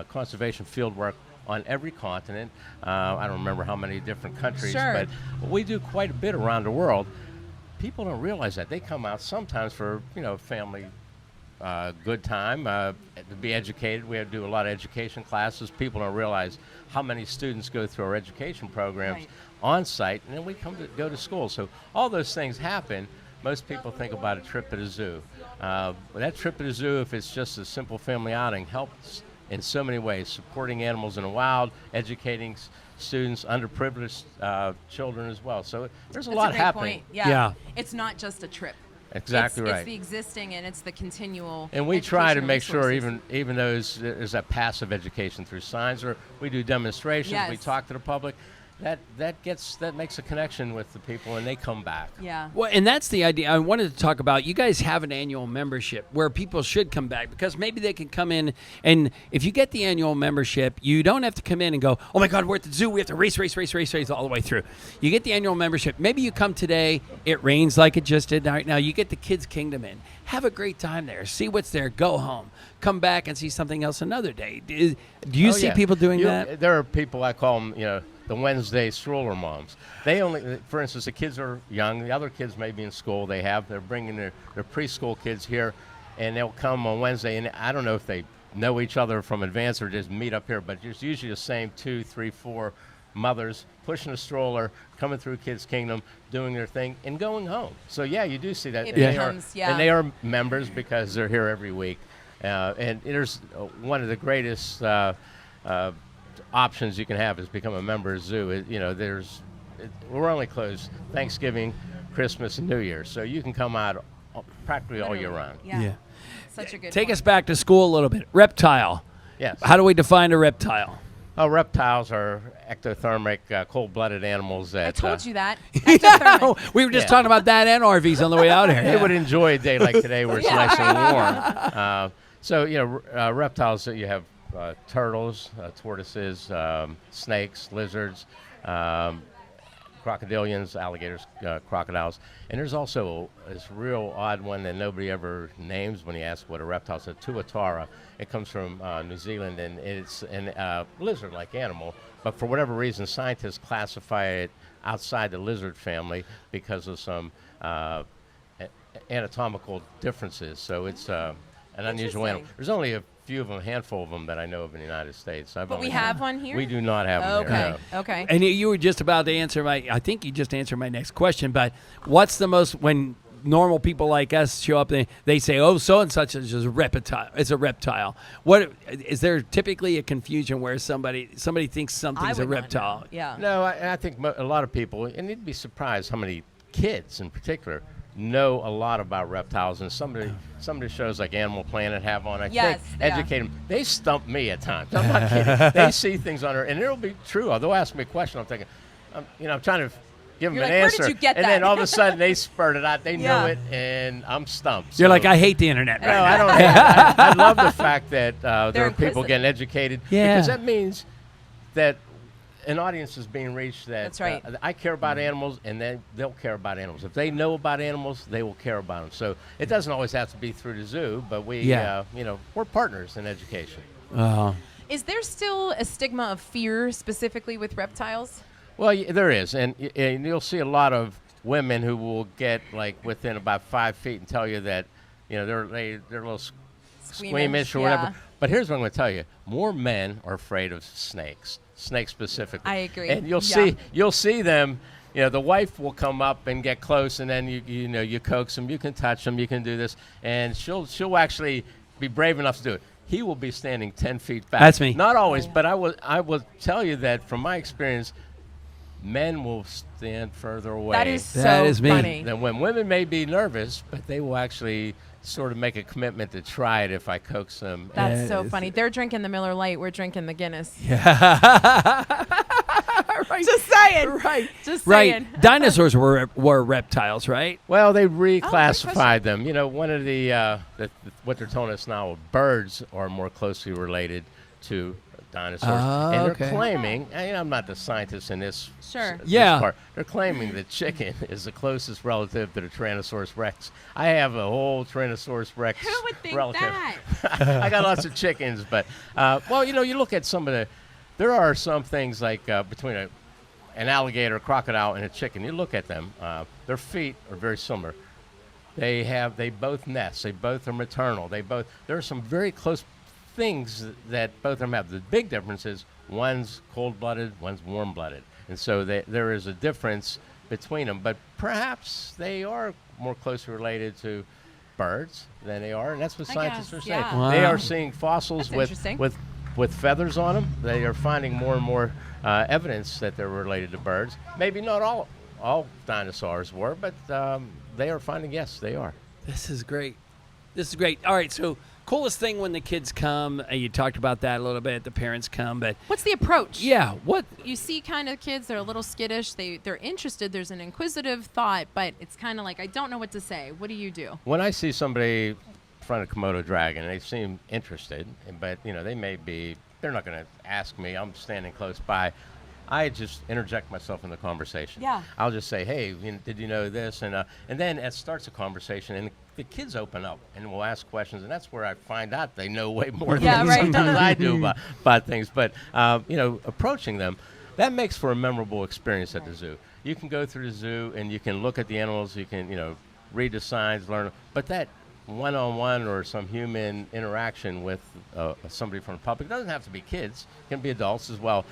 conservation field work on every continent. I don't remember how many different countries, Sure. but we do quite a bit around the world. People don't realize that. They come out sometimes for, family good time, to be educated. We do a lot of education classes. People don't realize how many students go through our education programs Right. on site, and then we go to school. So all those things happen. Most people think about a trip to the zoo. That trip to the zoo, if it's just a simple family outing, helps in so many ways, supporting animals in the wild, educating students, underprivileged children as well. So there's a That's lot great happening. point. Yeah. Yeah. It's not just a trip. Exactly It's right. the existing and it's the continual. And we try to educational make sure resources. even though there's that passive education through signs, or we do demonstrations, we Yes. talk to the public, that makes a connection with the people, and they come back. Yeah. Well, and that's the idea. I wanted to talk about. You guys have an annual membership where people should come back because maybe they can come in, and if you get the annual membership, you don't have to come in and go, "Oh my God, we're at the zoo. We have to race all the way through." You get the annual membership. Maybe you come today. It rains like it just did right now. You get the Kids Kingdom in. Have a great time there. See what's there. Go home. Come back and see something else another day. Do you see people doing that? There are people, I call them, the Wednesday stroller moms. They only, for instance, the kids are young. The other kids may be in school. They're bringing their preschool kids here, and they'll come on Wednesday. And I don't know if they know each other from advance or just meet up here, but it's usually the same 2, 3, 4 mothers pushing a stroller, coming through Kids Kingdom, doing their thing, and going home. So yeah, you do see that. It And becomes, and they are members because they're here every week. And there's one of the greatest options you can have is become a member of Zoo. We're only closed Thanksgiving, Christmas, and New Year, so you can come out practically all year round. Yeah. Such a good Take point. us back to school a little bit. Reptile. Yes. How do we define a reptile? Reptiles are ectothermic, cold-blooded animals that I told you that. Oh, we were just Yeah. talking about that and RVs on the way out here. they would enjoy a day like today where it's nice and warm. Reptiles, you have turtles, tortoises, snakes, lizards, crocodilians, alligators, crocodiles. And there's also this real odd one that nobody ever names when you ask what a reptile is, a tuatara. It comes from New Zealand, and it's a lizard-like animal. But for whatever reason, scientists classify it outside the lizard family because of some anatomical differences. So it's an unusual animal. Interesting. There's only a few of them, a handful of them that I know of in the United States. But we have one here? We do not have them Okay. here. No. Okay. And you were just about to answer I think you just answered my next question, but what's the most, when normal people like us show up, they say, oh, so and such is a reptile. It's a reptile. What is there typically a confusion where somebody thinks something's a would not reptile? know. Yeah. No, I think a lot of people, and you'd be surprised how many kids in particular know a lot about reptiles. And some of the shows like Animal Planet have on, I think, educate them. They stump me at times. I'm not kidding. They see things on there, and it'll be true. They'll ask me a question. I'm thinking, I'm trying to give them You're an like, where answer. did you get and that? then all of a sudden they spurt it out. They Yeah. know it, and I'm stumped. You're So- like, I hate the internet No, right I now. don't hate it. I love the fact that there are people inquisitive. getting educated. Yeah. Because that means that an audience is being reached that That's right. I care about animals, and then they'll care about animals. If they know about animals, they will care about them. So it doesn't always have to be through the zoo, but we're partners in education. Is there still a stigma of fear specifically with reptiles? Well, there is, and you'll see a lot of women who will get like within about 5 feet and tell you that they're a little squeamish or whatever. yeah. But here's what I'm going to tell you: more men are afraid of snakes specifically. I agree. And you'll see them. The wife will come up and get close, and then you coax them, you can touch them, you can do this, and she'll actually be brave enough to do it. He will be standing 10 feet back. That's me. Not always, but I will tell you that from my experience, men will stand further away. That is so That is me. funny. Then when women may be nervous, but they will actually sort of make a commitment to try it if I coax them. That's Yeah, so it's- funny. They're drinking the Miller Lite. We're drinking the Guinness. Right. Just saying. Right. Just Right. saying. Dinosaurs were reptiles, right? Well, they Oh, reclassified them. One of the what they're telling us now, birds are more closely related to dinosaurs, Oh, and okay. they're claiming. And I'm not the scientist in this. Sure. This Yeah. part. They're claiming that chicken is the closest relative to the Tyrannosaurus Rex. I have a whole Tyrannosaurus Rex Who would think relative. that? I got lots of chickens, but you look at some of the. There are some things like between an alligator, a crocodile, and a chicken. You look at them; their feet are very similar. They both nest. They both are maternal. There are some very close things that both of them have. The big difference is one's cold-blooded, one's warm-blooded, and so there is a difference between them. But perhaps they are more closely related to birds than they are, and that's what I scientists guess, are saying. yeah. They Wow. are seeing fossils That's interesting. with feathers on them. They are finding more and more evidence that they're related to birds. Maybe not all dinosaurs were, but they are finding, yes, they are. This is great. This is great. All right, so coolest thing when the kids come, you talked about that a little bit, the parents come, but What's the approach? yeah, what? You see kind of kids, they're a little skittish. They're interested. There's an inquisitive thought, but it's kind of like, I don't know what to say. What do you do? When I see somebody in front of a Komodo dragon, they seem interested, but they're not going to ask me. I'm standing close by. I just interject myself in the conversation. Yeah. I'll just say, hey, did you know this? And then it starts a conversation, and the kids open up and will ask questions, and that's where I find out they know way more Yeah, than right. sometimes I do about things. But, approaching them, that makes for a memorable experience at the zoo. You can go through the zoo, and you can look at the animals, you can, read the signs, learn, but that one-on-one or some human interaction with somebody from the public, it doesn't have to be kids, it can be adults as well.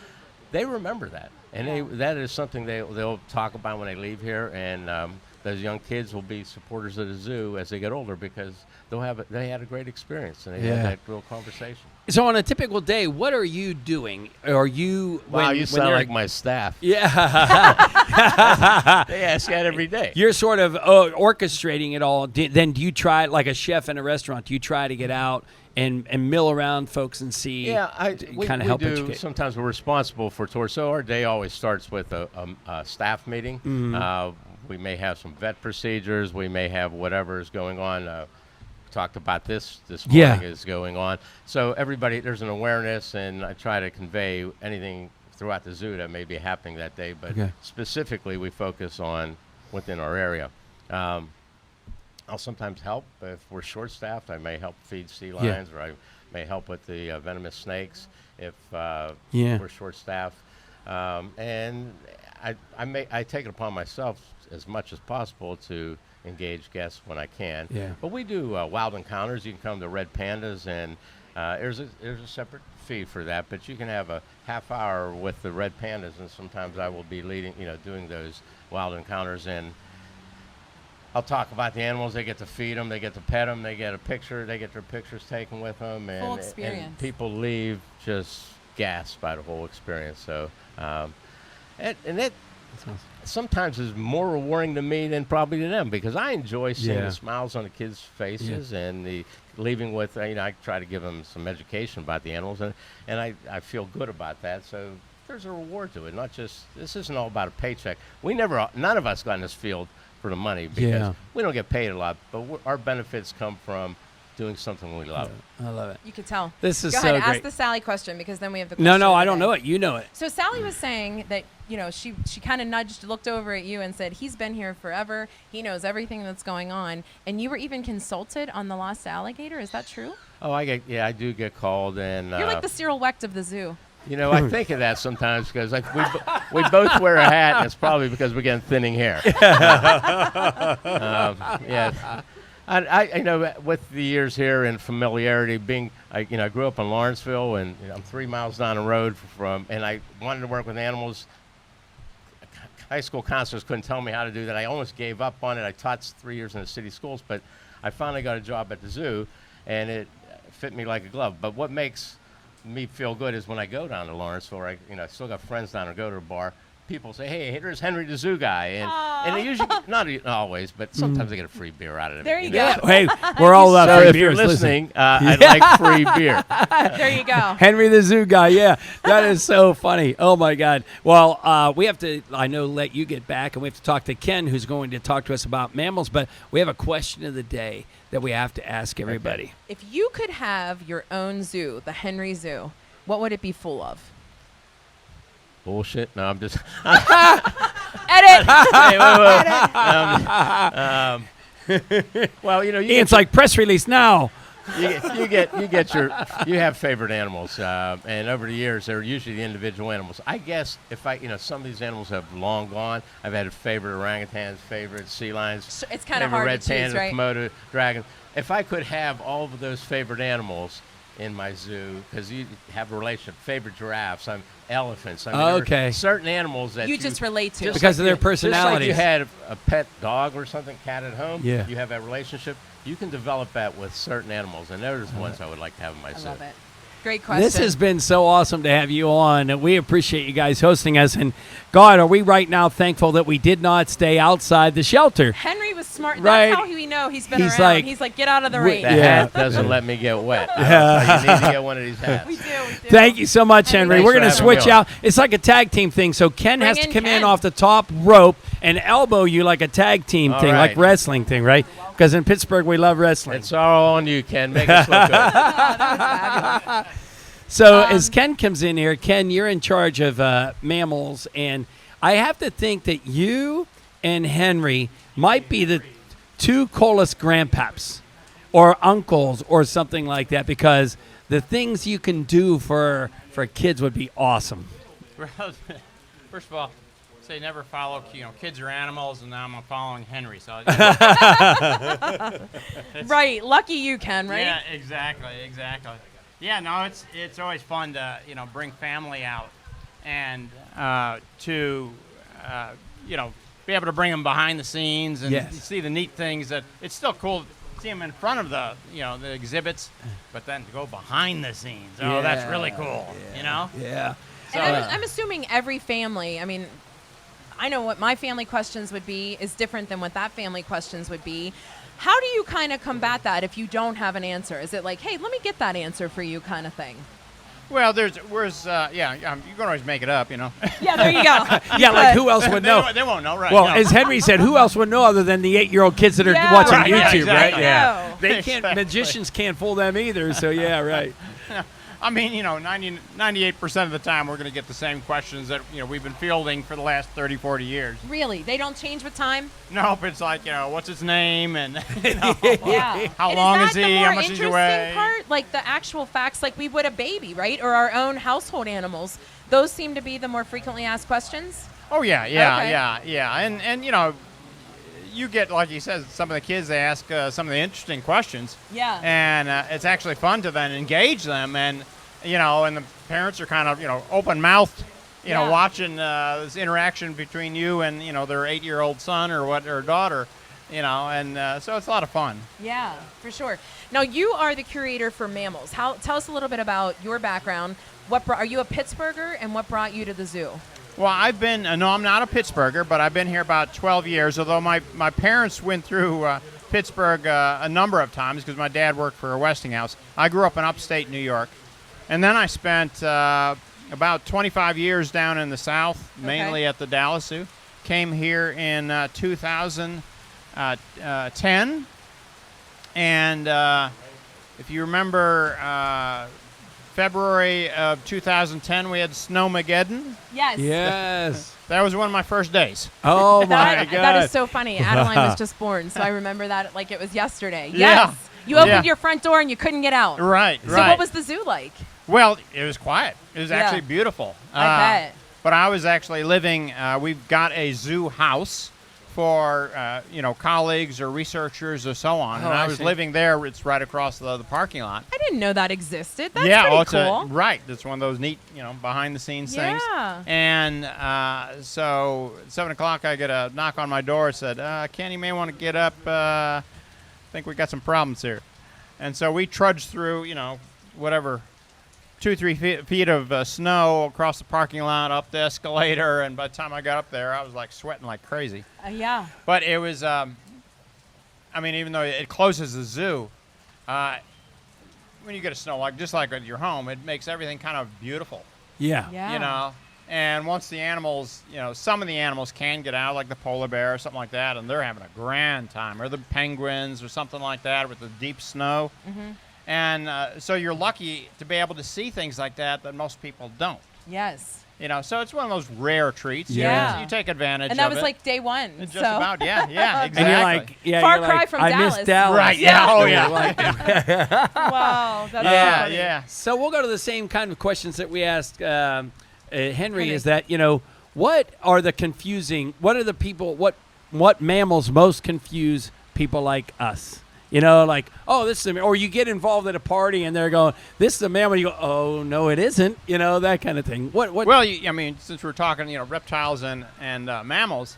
They remember that, and that is something they'll talk about when they leave here, and those young kids will be supporters of the zoo as they get older because they had a great experience and they had that real conversation. So on a typical day, what are you doing? Are you? Wow, you sound you're- like my staff. Yeah. They ask that every day. You're sort of orchestrating it all. Then do you try, like a chef in a restaurant, do you try to get out and mill around folks and see? Yeah, we kind of help do. educate. Sometimes we're responsible for tours. So our day always starts with a staff meeting. Mm-hmm. We may have some vet procedures. We may have whatever is going on. Talked about this morning is going on. So everybody, there's an awareness, and I try to convey anything throughout the zoo that may be happening that day. But specifically, we focus on within our area. I'll sometimes help if we're short-staffed. I may help feed sea lions, or I may help with the venomous snakes if we're short-staffed. And I take it upon myself as much as possible to engage guests when I can. Yeah. But we do wild encounters. You can come to red pandas, and There's a separate fee for that, but you can have a half hour with the red pandas, and sometimes I will be leading, doing those wild encounters, and I'll talk about the animals. They get to feed them, they get to pet them, they get a picture, they get their pictures taken with them, Full and experience. people leave just gasped by the whole experience. So, and that sometimes is more rewarding to me than probably to them, because I enjoy seeing the smiles on the kids' faces and the leaving with, I try to give them some education about the animals, and I feel good about that. So there's a reward to it. Not just, this isn't all about a paycheck. None of us got in this field for the money, because we don't get paid a lot, but our benefits come from doing something we love. I love it. You could tell. This is Go so ahead, great. ask the Sally question, because then we have the question. No, of I the don't day. know it. You know it. So Sally was saying that, she kind of looked over at you and said, he's been here forever. He knows everything that's going on. And you were even consulted on the lost alligator. Is that true? Oh, I do get called, and You're like the Cyril Wecht of the zoo. I think of that sometimes, because we both wear a hat, and it's probably because we're getting thinning hair. I with the years here and familiarity, I grew up in Lawrenceville, and I'm 3 miles down the road and I wanted to work with animals. High school counselors couldn't tell me how to do that. I almost gave up on it. I taught 3 years in the city schools, but I finally got a job at the zoo, and it fit me like a glove. But what makes me feel good is when I go down to Lawrenceville, I still got friends down there, go to a bar. People say, "Hey, there's Henry the zoo guy," and they usually, not always, but sometimes I get a free beer out of it. There you go. Hey, we're all about So free if beers. you're listening, I'd like free beer. There you go. Henry the zoo guy, that is so funny. Oh my God. Well, we have to, let you get back, and we have to talk to Ken, who's going to talk to us about mammals, but we have a question of the day that we have to ask everybody. Okay. If you could have your own zoo, the Henry Zoo, what would it be full of? Bullshit. No, I'm just. Edit. Hey, well, It's like press release now. you have favorite animals, and over the years they're usually the individual animals. I guess if some of these animals have long gone. I've had favorite orangutans, favorite sea lions. It's kind of favorite hard red to choose, panda, right? Komodo dragon. If I could have all of those favorite animals in my zoo, because you have a relationship, favorite giraffes, elephants. There are certain animals that You just relate to. Because of their personalities. Just like you had a pet dog or something, cat at home, Yeah. you have that relationship. You can develop that with certain animals, and those are the ones I would like to have in my zoo. I love it. Great question. This has been so awesome to have you on. We appreciate you guys hosting us. And God, are we right now thankful that we did not stay outside the shelter? Henry was smart. Right. That's how we know he's been He's around. like- He's like, get out of the rain. The hat doesn't let me get wet. So you need to get one of these hats. We do. Thank you so much, Henry. Thanks We're for going to having me switch on. out. It's like a tag team thing. So Ken has to in come in Ken. off the top rope and elbow you like a tag team All thing, like right. wrestling thing, right? Because in Pittsburgh, we love wrestling. It's all on you, Ken. Make us look good. So as Ken comes in here, Ken, you're in charge of mammals, and I have to think that you and Henry might be the two coolest grandpaps or uncles or something like that, because the things you can do for kids would be awesome. Well, first of all, say never follow, kids are animals, and now I'm following Henry. So. Right. Lucky you, Ken, right? Yeah, exactly. Yeah, no, it's always fun to bring family out and to be able to bring them behind the scenes and Yes. see the neat things. That it's still cool to see them in front of the the exhibits, but then to go behind the scenes. Oh, that's really cool. Yeah. So, And I'm assuming every family, I know what my family questions would be is different than what that family questions would be. How do you kind of combat that if you don't have an answer? Is it like, hey, let me get that answer for you kind of thing? well, you can always make it up, Yeah, there you go. Yeah, like who else would know? They won't know, right? Well, no. as Henry said, who else would know other than the 8-year-old kids that are Yeah, watching right, yeah, YouTube, exactly. right? Yeah. No. They can't. Magicians can't fool them either. So yeah, right. 98% of the time we're going to get the same questions that we've been fielding for the last 30, 40 years. Really? They don't change with time? Nope, it's like, what's his name and Yeah. How And long is is that he? the more How much is he interesting weigh? part? Like the actual facts, like we would a baby, right? Or our own household animals. Those seem to be the more frequently asked questions. Oh yeah, Okay. yeah. And you get, like you said, some of the kids, they ask some of the interesting questions. Yeah. And it's actually fun to then engage them, and and the parents are kind of open-mouthed, watching this interaction between you and their 8-year-old son or daughter, and so it's a lot of fun. Yeah, for sure. Now, you are the curator for Mammals. Tell us a little bit about your background. Are you a Pittsburgher, and what brought you to the zoo? Well, no, I'm not a Pittsburgher, but I've been here about 12 years, although my parents went through Pittsburgh a number of times because my dad worked for Westinghouse. I grew up in upstate New York, and then I spent about 25 years down in the South, mainly at the Dallas Zoo. Came here in 2010, and if you remember, February of 2010, we had Snowmageddon. Yes. Yes. That was one of my first days. Oh my God. That is so funny. Adeline was just born, so I remember that like it was yesterday. Yeah. Yes. You opened your front door and you couldn't get out. Right. So what was the zoo like? Well, it was quiet. It was actually beautiful. I bet. But I was actually living. We've got a zoo house for colleagues or researchers or so on. Oh, and I I was see. living there. It's right across the parking lot. I didn't know that existed. That's It's pretty cool. right. It's one of those neat, behind the scenes things. Yeah. And so at 7 o'clock, I get a knock on my door. It said, Ken, you may want to get up. I think we got some problems here. And so we trudged through, whatever, 2-3 feet of snow across the parking lot, up the escalator. And by the time I got up there, I was like sweating like crazy. Yeah. But it was, even though it closes the zoo, when you get a snow, just like at your home, it makes everything kind of beautiful. Yeah. Yeah. And once the animals, some of the animals can get out, like the polar bear or something like that, and they're having a grand time, or the penguins or something like that with the deep snow. Mm-hmm. And so you're lucky to be able to see things like that most people don't. Yes. So it's one of those rare treats. Yeah. You take advantage of it. And that was like day one. Just so. about, yeah, exactly. And you're like, Far you're cry like, from I Dallas. miss Dallas. Right, yeah, oh, yeah. Wow. That's so yeah, funny. yeah. So we'll go to the same kind of questions that we asked Henry. Is that what are the confusing? What are the people? What mammals most confuse people like us? Like, oh, this is or you get involved at a party and they're going, this is a mammal. You go, oh no, it isn't. That kind of thing. What? Well, since we're talking, reptiles and mammals,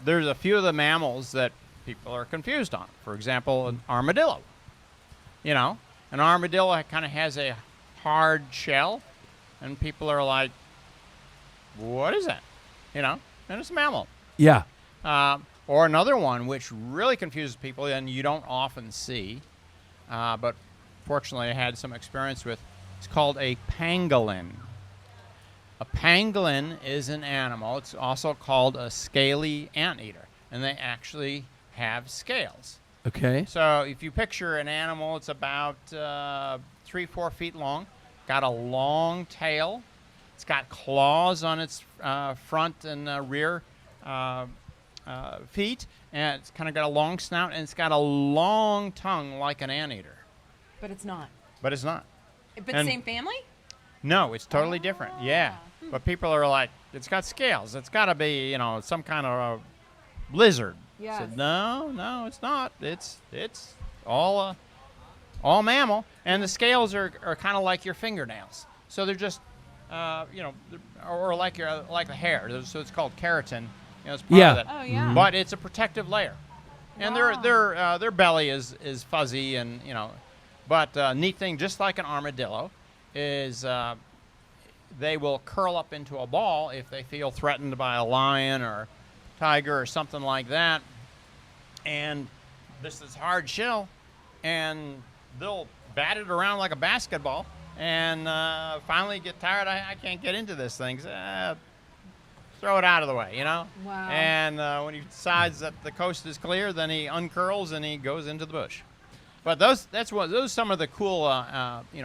there's a few of the mammals that people are confused on. For example, an armadillo. An armadillo kind of has a hard shell, and people are like, what is that? And it's a mammal. Yeah. Or another one which really confuses people and you don't often see, but fortunately I had some experience with. It's called a pangolin. A pangolin is an animal. It's also called a scaly anteater, and they actually have scales. Okay. So if you picture an animal, it's about 3-4 feet long, got a long tail. It's got claws on its front and rear feet, and it's kind of got a long snout, and it's got a long tongue like an anteater. But it's not. But it's not. But And- same family? No, it's totally different. Yeah. But people are like, it's got scales. It's got to be, some kind of a lizard. Yes. Said, no, it's not. It's all mammal, and the scales are kind of like your fingernails. So they're just, or like the hair. So it's called keratin. It's part of that. Oh, yeah. But it's a protective layer, and their belly is fuzzy, and But neat thing, just like an armadillo, is they will curl up into a ball if they feel threatened by a lion or tiger or something like that. And this is hard shell, and they'll bat it around like a basketball, and finally get tired. I can't get into this thing. Throw it out of the way, Wow. And when he decides that the coast is clear, then he uncurls and he goes into the bush. But those are some of the cool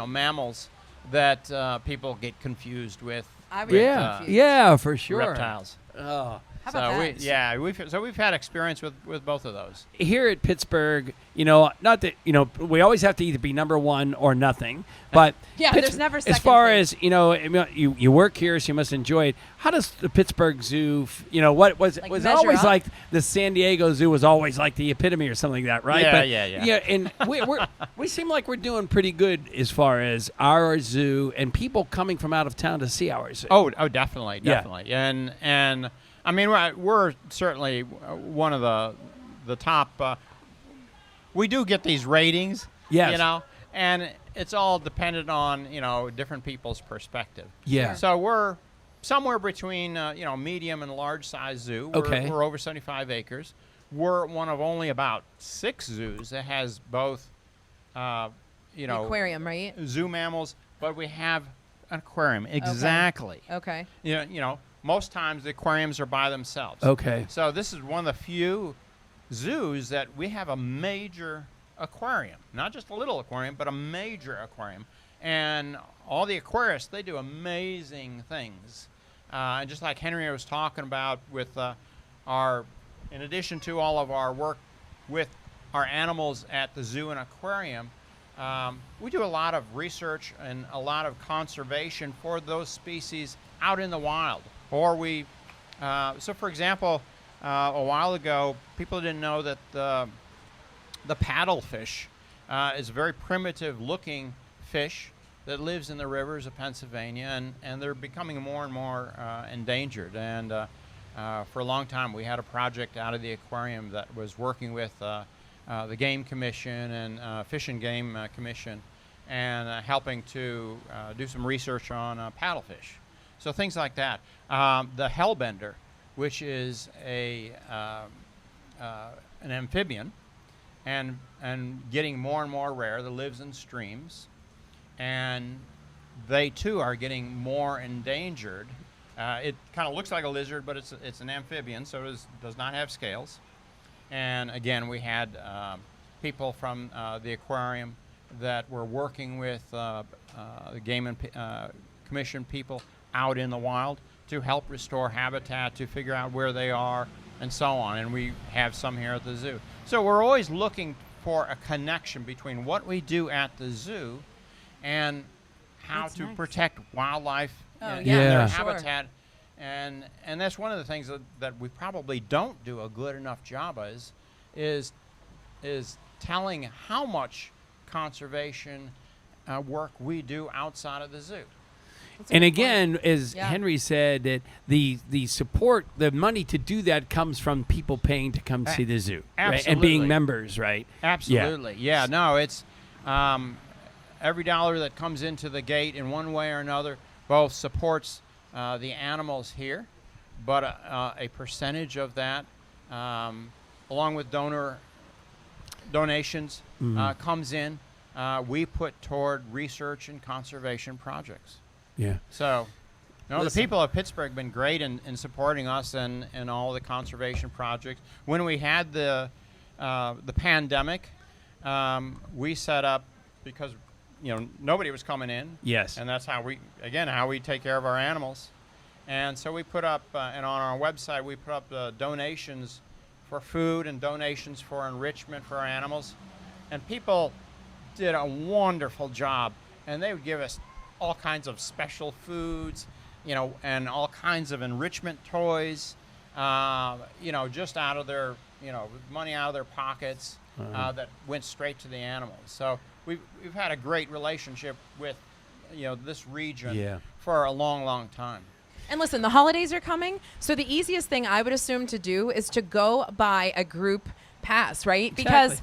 mammals that people get confused with. I would Yeah, for sure. Reptiles. Oh. How about that? We've had experience with both of those. Here at Pittsburgh, not that we always have to either be number one or nothing, but there's never second as far place. as you work here, so you must enjoy it. How does the Pittsburgh Zoo? What was measure always up? like the San Diego Zoo was always like the epitome or something like that, right? Yeah. And we seem like we're doing pretty good as far as our zoo and people coming from out of town to see our zoo. Oh, definitely. And I mean, we're certainly one of the top. We do get these ratings, Yes. and it's all dependent on different people's perspective. Yeah. So we're somewhere between medium and large size zoo. We're over 75 acres. We're one of only about 6 zoos that has both, The aquarium, right? zoo mammals, but we have an aquarium. Exactly. Okay. Most times the aquariums are by themselves. Okay. So this is one of the few zoos that we have a major aquarium, not just a little aquarium, but a major aquarium. And all the aquarists, they do amazing things. And just like Henry was talking about with in addition to all of our work with our animals at the zoo and aquarium, we do a lot of research and a lot of conservation for those species out in the wild. Or so for example, a while ago, people didn't know that the paddlefish is a very primitive looking fish that lives in the rivers of Pennsylvania, and they're becoming more and more endangered. And for a long time, we had a project out of the aquarium that was working with the Game Commission and Fish and Game Commission, and helping to do some research on paddlefish. So things like that. The Hellbender, which is an amphibian, and getting more and more rare, that lives in streams, and they too are getting more endangered. It kind of looks like a lizard, but it's an amphibian, so it does not have scales. And again, we had people from the aquarium that were working with the Game and Commission people out in the wild to help restore habitat, to figure out where they are, and so on. And we have some here at the zoo. So we're always looking for a connection between what we do at the zoo and how That's to nice. protect wildlife and yeah. their Sure. habitat. And that's one of the things that we probably don't do a good enough job is telling how much conservation work we do outside of the zoo. And again, as Yeah. Henry said, that the support, the money to do that comes from people paying to come see the zoo, right? And Absolutely. being members, right? Absolutely. Yeah. No, it's every dollar that comes into the gate in one way or another both supports the animals here, but a percentage of that, along with donations, comes in. We put toward research and conservation projects. Yeah. So, the people of Pittsburgh have been great in supporting us and all the conservation projects. When we had the pandemic, we set up, because nobody was coming in. Yes. And that's how we take care of our animals. And so we put up, and on our website, we put up donations for food and donations for enrichment for our animals. And people did a wonderful job, and they would give us all kinds of special foods, and all kinds of enrichment toys, just out of their, money out of their pockets, that went straight to the animals. So we've had a great relationship with, this region for a long, long time. And listen, the holidays are coming, so the easiest thing I would assume to do is to go buy a group pass, right? Because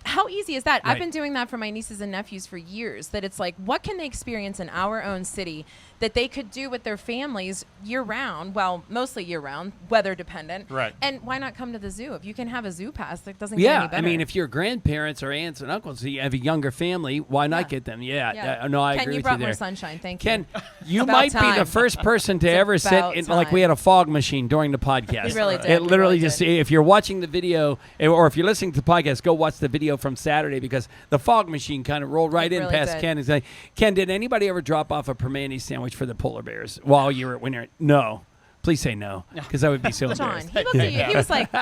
how easy is that? Right. I've been doing that for my nieces and nephews for years, that it's like, what can they experience in our own city that they could do with their families year-round, well, mostly year-round, weather dependent. Right. And why not come to the zoo? If you can have a zoo pass, that doesn't get any Yeah, better. I mean, if your grandparents or aunts and uncles, so you have a younger family, why not get them? Yeah. No, I Ken, agree you with brought you more there. sunshine. Thank Ken, you. you About might be the time. first person to It's ever sit about in, like time. we had a fog machine during the podcast. We really did. It We literally really just, did. if you're watching the video, or if you're listening to the podcast, go watch the video from Saturday, because the fog machine kind of rolled right It in really past did. Ken and say, Ken, did anybody ever drop off a permane sandwich for the polar bears while you were at winter? No. Please say no, because I would be so John, embarrassed. he looked at you. He was like,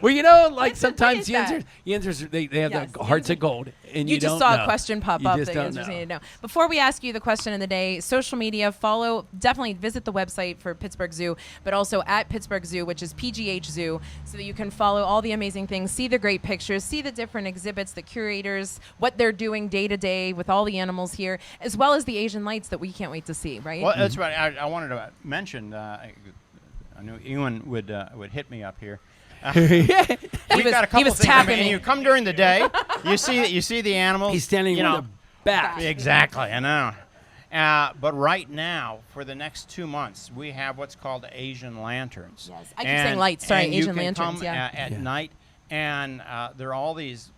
Well, you know, like What sometimes is that? Yinzers, they have Yes, the hearts Yinzers. of gold, and you you just don't saw know. a question pop You up just that don't answers know. need to know. Before we ask you the question of the day, social media, definitely visit the website for Pittsburgh Zoo, but also at Pittsburgh Zoo, which is PGH Zoo, so that you can follow all the amazing things, see the great pictures, see the different exhibits, the curators, what they're doing day to day with all the animals here, as well as the Asian lights that we can't wait to see, right? Well, that's right. I wanted to mention. I knew Ewan would hit me up here. We've got a couple he was things. tapping And me. you come during the day. You see the animals. He's standing you with know, the back. Exactly, I know. But right now, for the next 2 months, we have what's called Asian lanterns. Yes. I keep saying lights. Sorry, and Asian you can lanterns, Come, yeah. at night, and there are all these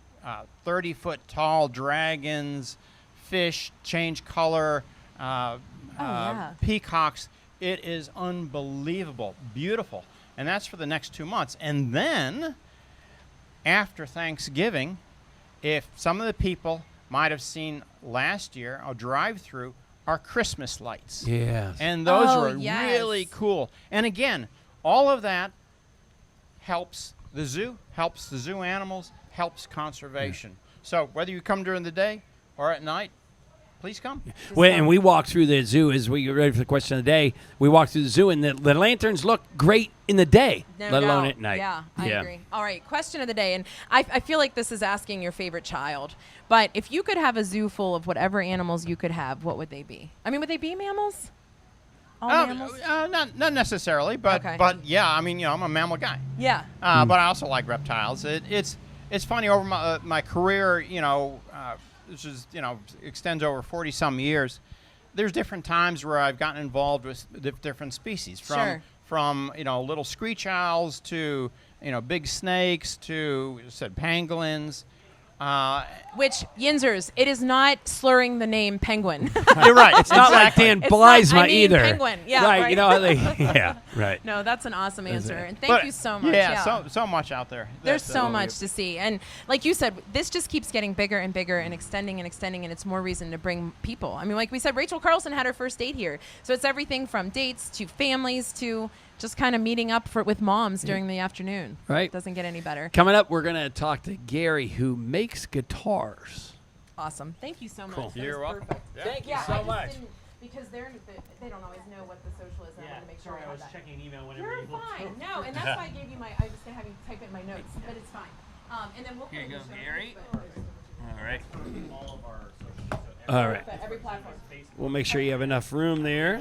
30-foot tall dragons, fish change color, yeah. peacocks. It is unbelievable, beautiful, and that's for the next 2 months. And then, after Thanksgiving, if some of the people might have seen last year a drive-through, our Christmas lights. Yes. And those Oh, were yes. really cool. And again, all of that helps the zoo, helps the zoo animals, helps conservation. So whether you come during the day or at night, please come. Well, and we walked through the zoo as we get ready for the question of the day. We walked through the zoo, and the lanterns look great in the day, No let alone doubt. at night. Yeah, I agree. All right, question of the day. And I feel like this is asking your favorite child. But if you could have a zoo full of whatever animals you could have, what would they be? I mean, would they be mammals? All mammals? Not necessarily, but Okay. but yeah, I mean, I'm a mammal guy. Yeah. But I also like reptiles. It's funny, over my career, which is extends over 40 some years. There's different times where I've gotten involved with different species, from little screech owls to big snakes to pangolins. Which, Yinzers, it is not slurring the name penguin. You're right. It's not like Dan It's Blythe's not- I mean either. penguin. Yeah, right. right. You know how they. Yeah. Right. No, that's an awesome answer. it. And thank you so much. Yeah, so much out there. There's that, so much to see. And like you said, this just keeps getting bigger and bigger and extending, and it's more reason to bring people. I mean, like we said, Rachel Carlson had her first date here. So it's everything from dates to families to just kind of meeting up with moms during the afternoon. Right. Doesn't get any better. Coming up, we're going to talk to Gary, who makes guitars. Awesome. Thank you so much. Cool. That You're was welcome. perfect. Thank you Yeah, so I just much. didn't- because they don't always know what the social is, and I wanted to make sure I had that. checking email whenever You're fine. No, and that's why I gave you I was going to have you type in my notes, but it's fine. And then we'll Here you put it go, in the show Gary. notes, All right. all of our social All right. but every platform. We'll make sure you have enough room there.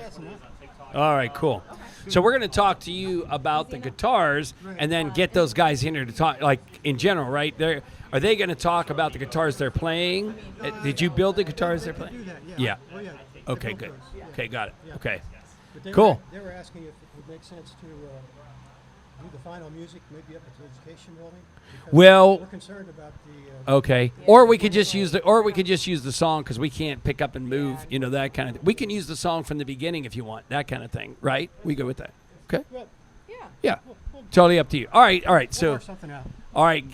All right, cool. So we're going to talk to you about the guitars and then get those guys in here to talk, like in general, right? Are they going to talk about the guitars they're playing? Did you build the guitars they're playing? Do that, Yeah. Oh, yeah. Okay, The good. vocals, yeah. Okay, got it. Okay. But they Cool. They were asking if it would make sense to do the final music maybe up at the education building. because Well- we're concerned about the. Okay. Or we could just use the song because we can't pick up and move, that kind of thing. We can use the song from the beginning if you want, that kind of thing, right? We go with that. Okay. Good. Yeah. Yeah. Totally up to you. All right. We'll So, work something out. all right.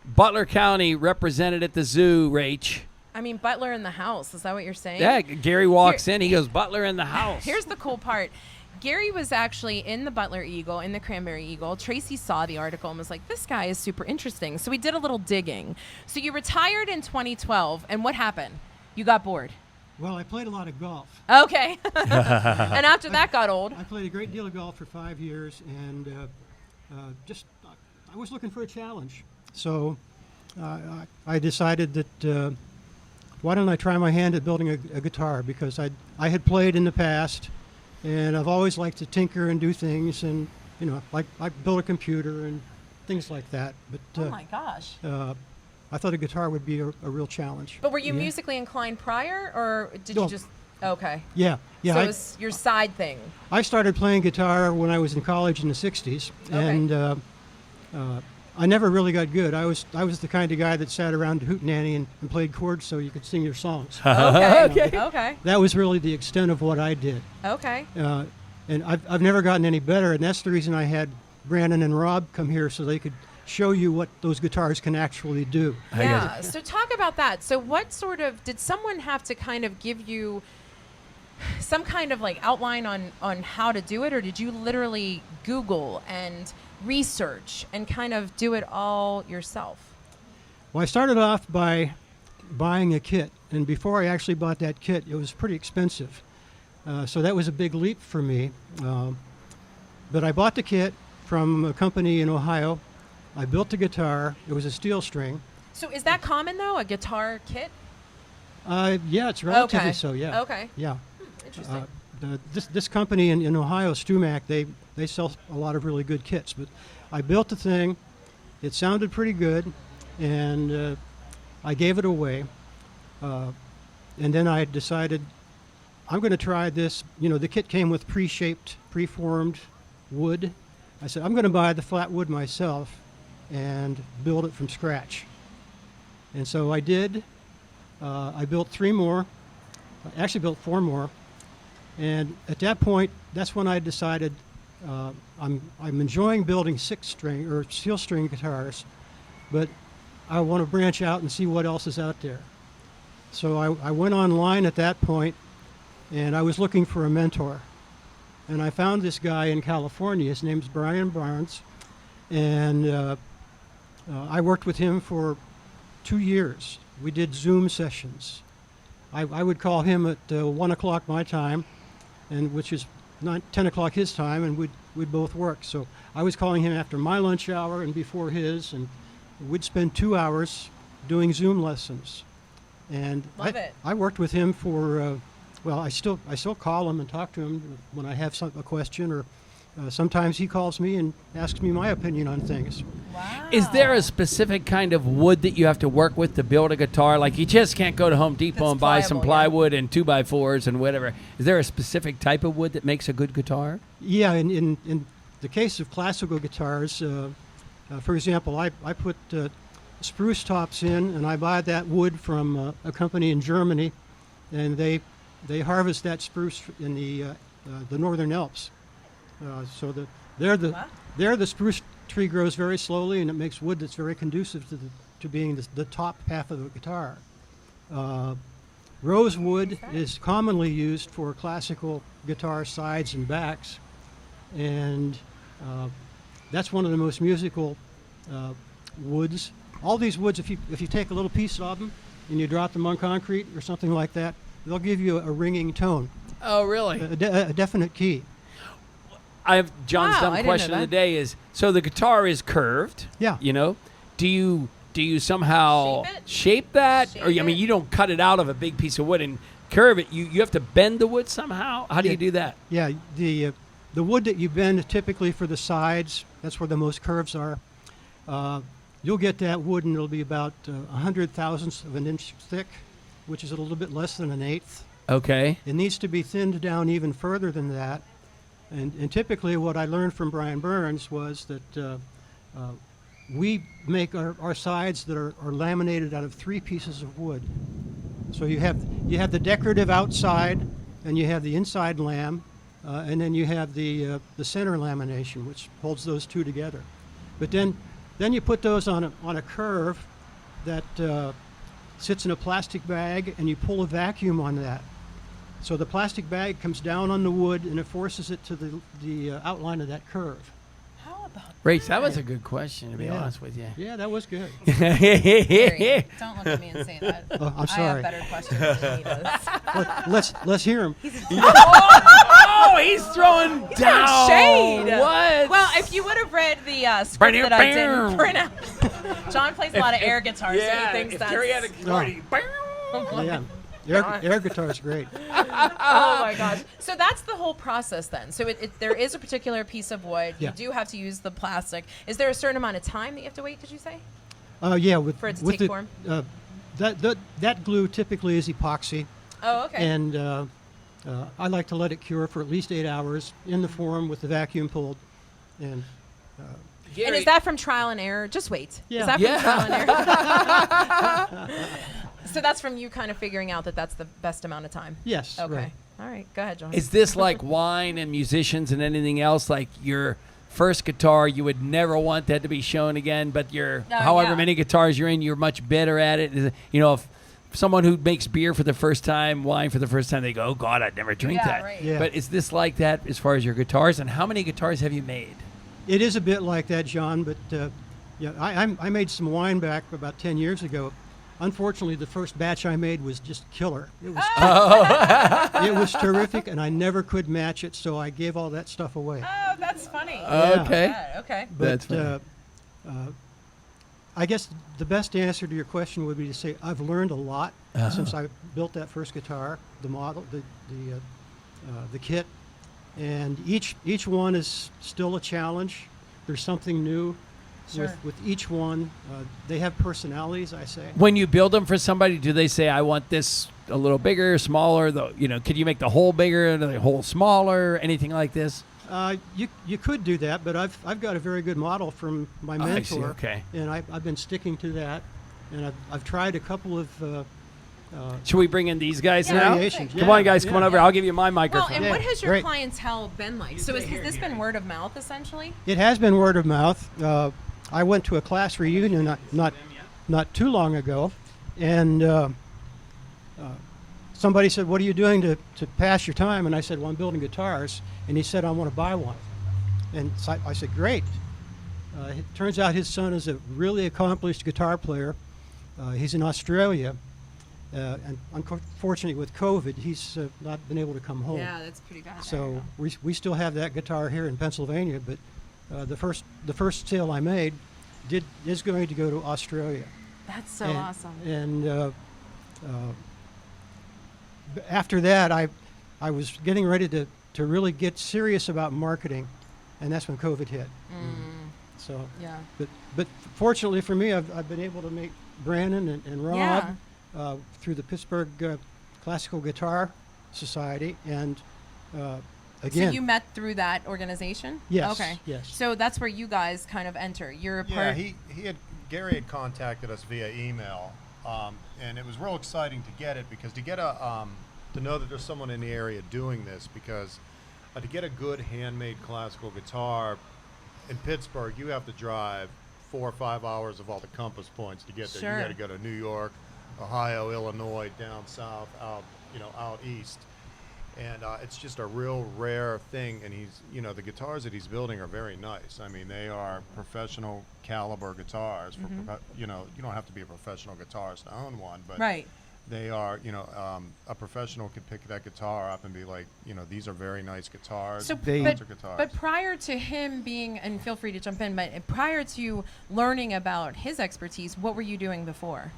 Butler County represented at the zoo, Rach. I mean, Butler in the house. Is that what you're saying? Yeah, Gary walks in. He goes, Butler in the house. Here's the cool part. Gary was actually in the Butler Eagle, in the Cranberry Eagle. Tracy saw the article and was like, this guy is super interesting. So we did a little digging. So you retired in 2012, and what happened? You got bored. Well, I played a lot of golf. Okay. And after that got old. I played a great deal of golf for 5 years, and I was looking for a challenge. So I decided that why don't I try my hand at building a guitar, because I had played in the past, and I've always liked to tinker and do things, and like build a computer and things like that. But Oh my gosh. I thought a guitar would be a real challenge. But were you Yeah. musically inclined prior, or did No. you just... Okay. Yeah, yeah. So I- it was your side thing. I started playing guitar when I was in college in the '60s, and I never really got good. I was the kind of guy that sat around hootenanny and played chords so you could sing your songs. Okay. Okay. That was really the extent of what I did, Okay. and I've never gotten any better. And that's the reason I had Brannon and Rob come here, so they could show you what those guitars can actually do. Yeah. So talk about that. So what sort of... Did someone have to kind of give you some kind of like outline on how to do it, or did you literally Google and research and kind of do it all yourself? Well, I started off by buying a kit, and before I actually bought that kit, it was pretty expensive. So that was a big leap for me. But I bought the kit from a company in Ohio. I built the guitar. It was a steel string. So is that common though, a guitar kit? Yeah, it's relatively Okay. so, yeah. Okay. Yeah. Interesting. This company in Ohio, Stumac, they sell a lot of really good kits. But I built the thing. It sounded pretty good, and I gave it away. And then I decided I'm going to try this. You know, the kit came with pre-shaped, pre-formed wood. I said I'm going to buy the flat wood myself and build it from scratch. And so I did. I built 3 more. I actually built 4 more. And at that point, that's when I decided I'm enjoying building 6-string or steel string guitars, but I want to branch out and see what else is out there. So I went online at that point, and I was looking for a mentor. And I found this guy in California. His name's Brian Barnes, and I worked with him for 2 years. We did Zoom sessions. I would call him at 1 o'clock my time, and which is 10 o'clock his time, and we'd both work. So I was calling him after my lunch hour and before his, and we'd spend 2 hours doing Zoom lessons. And Love it. I worked with him for, well, I still call him and talk to him when I have a question, or sometimes he calls me and asks me my opinion on things. Wow. Is there a specific kind of wood that you have to work with to build a guitar? Like you just can't go to Home Depot That's and buy some pliable, plywood and 2x4s and whatever. Is there a specific type of wood that makes a good guitar? Yeah, in the case of classical guitars, for example, I put spruce tops in, and I buy that wood from a company in Germany, and they harvest that spruce in the Northern Alps. So there the spruce tree grows very slowly, and it makes wood that's very conducive to being the top half of the guitar. Rosewood is commonly used for classical guitar sides and backs, and that's one of the most musical woods. All these woods, if you take a little piece of them and you drop them on concrete or something like that, they'll give you a ringing tone, Oh, really? a definite key. John's Wow, I dumb didn't question know of the that. day is, so the guitar is curved. Yeah. You know, do you somehow Shape it? shape that? Shape Or, I mean, it? you don't cut it out of a big piece of wood and curve it. You have to bend the wood somehow? How do you do that? Yeah, the wood that you bend typically for the sides, that's where the most curves are. You'll get that wood, and it'll be about 100 thousandths of an inch thick, which is a little bit less than an eighth. Okay. It needs to be thinned down even further than that. And typically what I learned from Brian Burns was that we make our sides that are laminated out of 3 pieces of wood. So you have the decorative outside, and you have the inside lam, and then you have the center lamination, which holds those 2 together. But then you put those on a curve that sits in a plastic bag, and you pull a vacuum on that. So the plastic bag comes down on the wood, and it forces it to the outline of that curve. How about Rach, that was a good question, to be Yeah. honest with you. Yeah, that was good. Gary, don't look at me and say that. Oh, I'm I sorry. have better questions than he does. Let's hear him. Oh, he's throwing down shade. What? Well, if you would have read the script that I didn't print out, John plays a lot of air guitar, so he thinks if that's. Gary had a party. Yeah, air guitar is great. Oh my gosh! So that's the whole process then. So there is a particular piece of wood. Yeah. You do have to use the plastic. Is there a certain amount of time that you have to wait? Did you say? Yeah, For it to with take form? That glue typically is epoxy, Oh, okay. and I like to let it cure for at least 8 hours in the form with the vacuum pulled, and And is that from trial and error? Just wait. Yeah. Is that from Yeah. trial and error? So that's from you kind of figuring out that that's the best amount of time. yes, Okay. right. All right. Go ahead, John. Is this like wine and musicians and anything else? Like your first guitar, you would never want that to be shown again, but your however yeah. many guitars you're in, you're much better at it. Is it, you know, if someone who makes beer for the first time, wine for the first time, they go, "Oh God, I'd never drink that." Right. Yeah. But is this like that as far as your guitars? And how many guitars have you made? It is a bit like that, John, but yeah, I made some wine back about 10 years ago. Unfortunately, the first batch I made was just killer. It was, it was terrific, and I never could match it, so I gave all that stuff away. Oh, that's funny. Yeah. Okay. Okay. That's But funny. I guess the best answer to your question would be to say I've learned a lot since I built that first guitar, the model, the kit, and each one is still a challenge. There's something new. Sure. With each one, they have personalities, I say. When you build them for somebody, do they say, "I want this a little bigger, smaller"? Could you make the hole bigger, the hole smaller, anything like this? You could do that, but I've got a very good model from my Oh, I see, mentor, okay. and I've been sticking to that, and I've tried a couple of Should we bring in these guys Yeah, now? variations. Come on, guys, come on over. I'll give you my Well, microphone. and Yeah, what has your great. clientele been like? So has this been word of mouth essentially? It has been word of mouth. I went to a class reunion not too long ago, and somebody said, "What are you doing to pass your time?" And I said, "Well, I'm building guitars." And he said, "I want to buy one." And so I said, "Great." It turns out his son is a really accomplished guitar player. He's in Australia, and unfortunately with COVID, he's not been able to come home. Yeah, that's pretty bad. So we still have that guitar here in Pennsylvania, but the first sale I made is going to go to Australia. That's so And- awesome. And after that, I was getting ready to really get serious about marketing, and that's when COVID hit. So, Yeah. but fortunately for me, I've been able to make Brannon and Rob through the Pittsburgh Classical Guitar Society, and again. So you met through that organization? Yes, Okay. yes. So that's where you guys kind of enter. You're a Yeah, part. Gary had contacted us via email, and it was real exciting to get it because to know that there's someone in the area doing this, because to get a good handmade classical guitar in Pittsburgh, you have to drive 4 or 5 hours of all the compass points to get there. Sure. You got to go to New York, Ohio, Illinois, down south, out east. And it's just a real rare thing. And the guitars that he's building are very nice. I mean, they are professional caliber guitars. You don't have to be a professional guitarist to own one, but Right. they are, a professional could pick that guitar up and be like, these are very nice guitars. So, These are guitars. but prior to him being, and feel free to jump in, but prior to learning about his expertise, what were you doing before?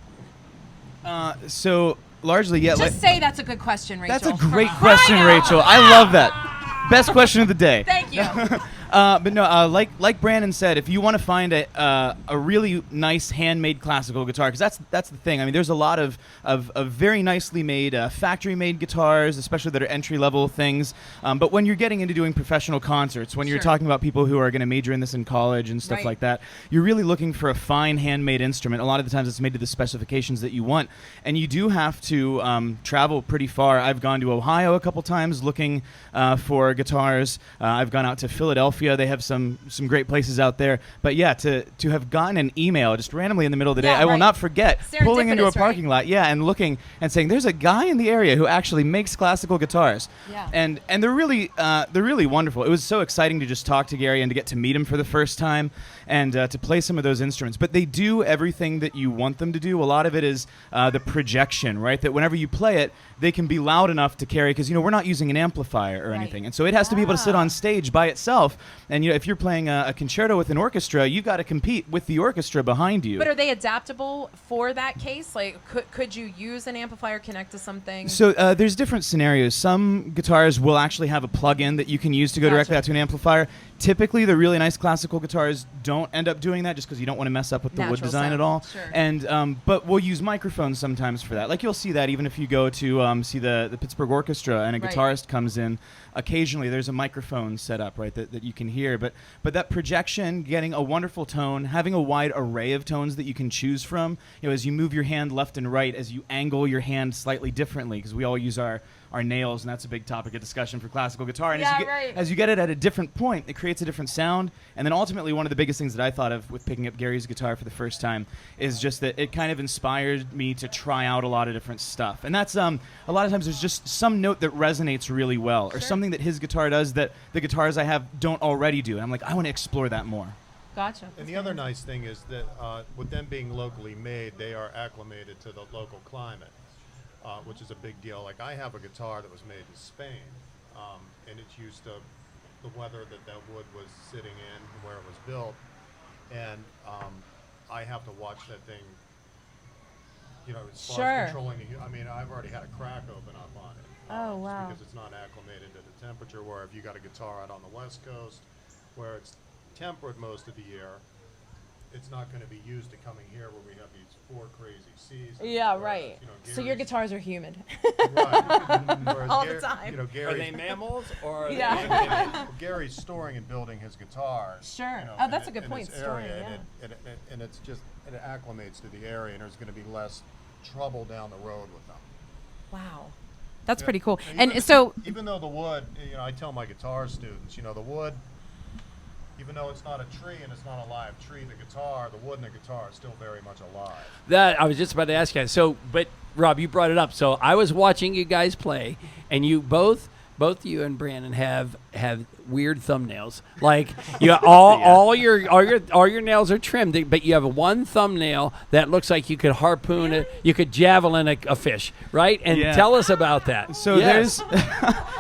So largely, yeah. Just say that's a good question, Rachel. That's a great question, Rachel. I love that. Best question of the day. Thank you. But no, like Brandon said, if you want to find a really nice handmade classical guitar, because that's the thing. I mean, there's a lot of very nicely made factory-made guitars, especially that are entry-level things. But when you're getting into doing professional concerts, when you're Sure. talking about people who are going to major in this in college and stuff Right. like that, you're really looking for a fine handmade instrument. A lot of the times it's made to the specifications that you want, and you do have to travel pretty far. I've gone to Ohio a couple times looking for guitars. I've gone out to Philadelphia. They have some great places out there. But yeah, to have gotten an email just randomly in the middle of the day, Yeah, I will right. not forget pulling into a Serendipitous, parking lot, and looking and saying, "There's a guy in the area who actually makes classical guitars." Yeah. And they're really wonderful. It was so exciting to just talk to Gary and to get to meet him for the first time and to play some of those instruments. But they do everything that you want them to do. A lot of it is the projection, right? That whenever you play it, they can be loud enough to carry, because we're not using an amplifier or Right. anything, and so it has to be able to sit on stage by itself. And if you're playing a concerto with an orchestra, you got to compete with the orchestra behind you. But are they adaptable for that case? Like, could you use an amplifier, connect to something? So there's different scenarios. Some guitars will actually have a plug-in that you can use to go directly out to an amplifier. Typically, the really nice classical guitars don't end up doing that, just because you don't want to mess up with the wood Natural design sound, at all. sure. And but we'll use microphones sometimes for that. Like you'll see that even if you go to see the Pittsburgh Orchestra and a Right. guitarist comes in. Occasionally, there's a microphone set up, right, that you can hear. But that projection, getting a wonderful tone, having a wide array of tones that you can choose from. As you move your hand left and right, as you angle your hand slightly differently, because we all use our are nails, and that's a big topic of discussion for classical guitar. And Yeah, as you get it at a different point, it creates a different sound. And then ultimately, one of the biggest things that I thought of with picking up Gary's guitar for the first time is just that it kind of inspired me to try out a lot of different stuff. And that's a lot of times there's just some note that resonates really well, or something that his guitar does that the guitars I have don't already do. And I'm like, I want to explore that more. Gotcha. And the other nice thing is that with them being locally made, they are acclimated to the local climate, which is a big deal. Like I have a guitar that was made in Spain, and it's used to the weather that wood was sitting in and where it was built. And I have to watch that thing, you know, as far as controlling the, I mean, I've already had a crack open up on it. Oh, wow. Because it's not acclimated to the temperature, where if you got a guitar out on the West Coast, where it's temperate most of the year, it's not going to be used to coming here where we have these 4 crazy seasons. Yeah, whereas, right. you know, So your Gary's- guitars are humid. Right. Whereas All the time. You know, Are Gary's, they mammals or? Are Yeah. Gary's storing and building his guitars. Sure. You know, Oh, that's in a good in point, this storing, area, yeah. and it's just, it acclimates to the area, and there's going to be less trouble down the road with them. Wow. That's Yeah. pretty cool. Even- And so, even though the wood, you know, I tell my guitar students, you know, the wood, even though it's not a tree and it's not a live tree, the wood in the guitar is still very much alive. That I was just about to ask you. So, but Rob, you brought it up. So I was watching you guys play, and you both you and Brannon have weird thumbnails. Like you all your nails are trimmed, but you have one thumbnail that looks like you could harpoon it, you could javelin a fish, right? And Yeah. tell us about that. So Yes.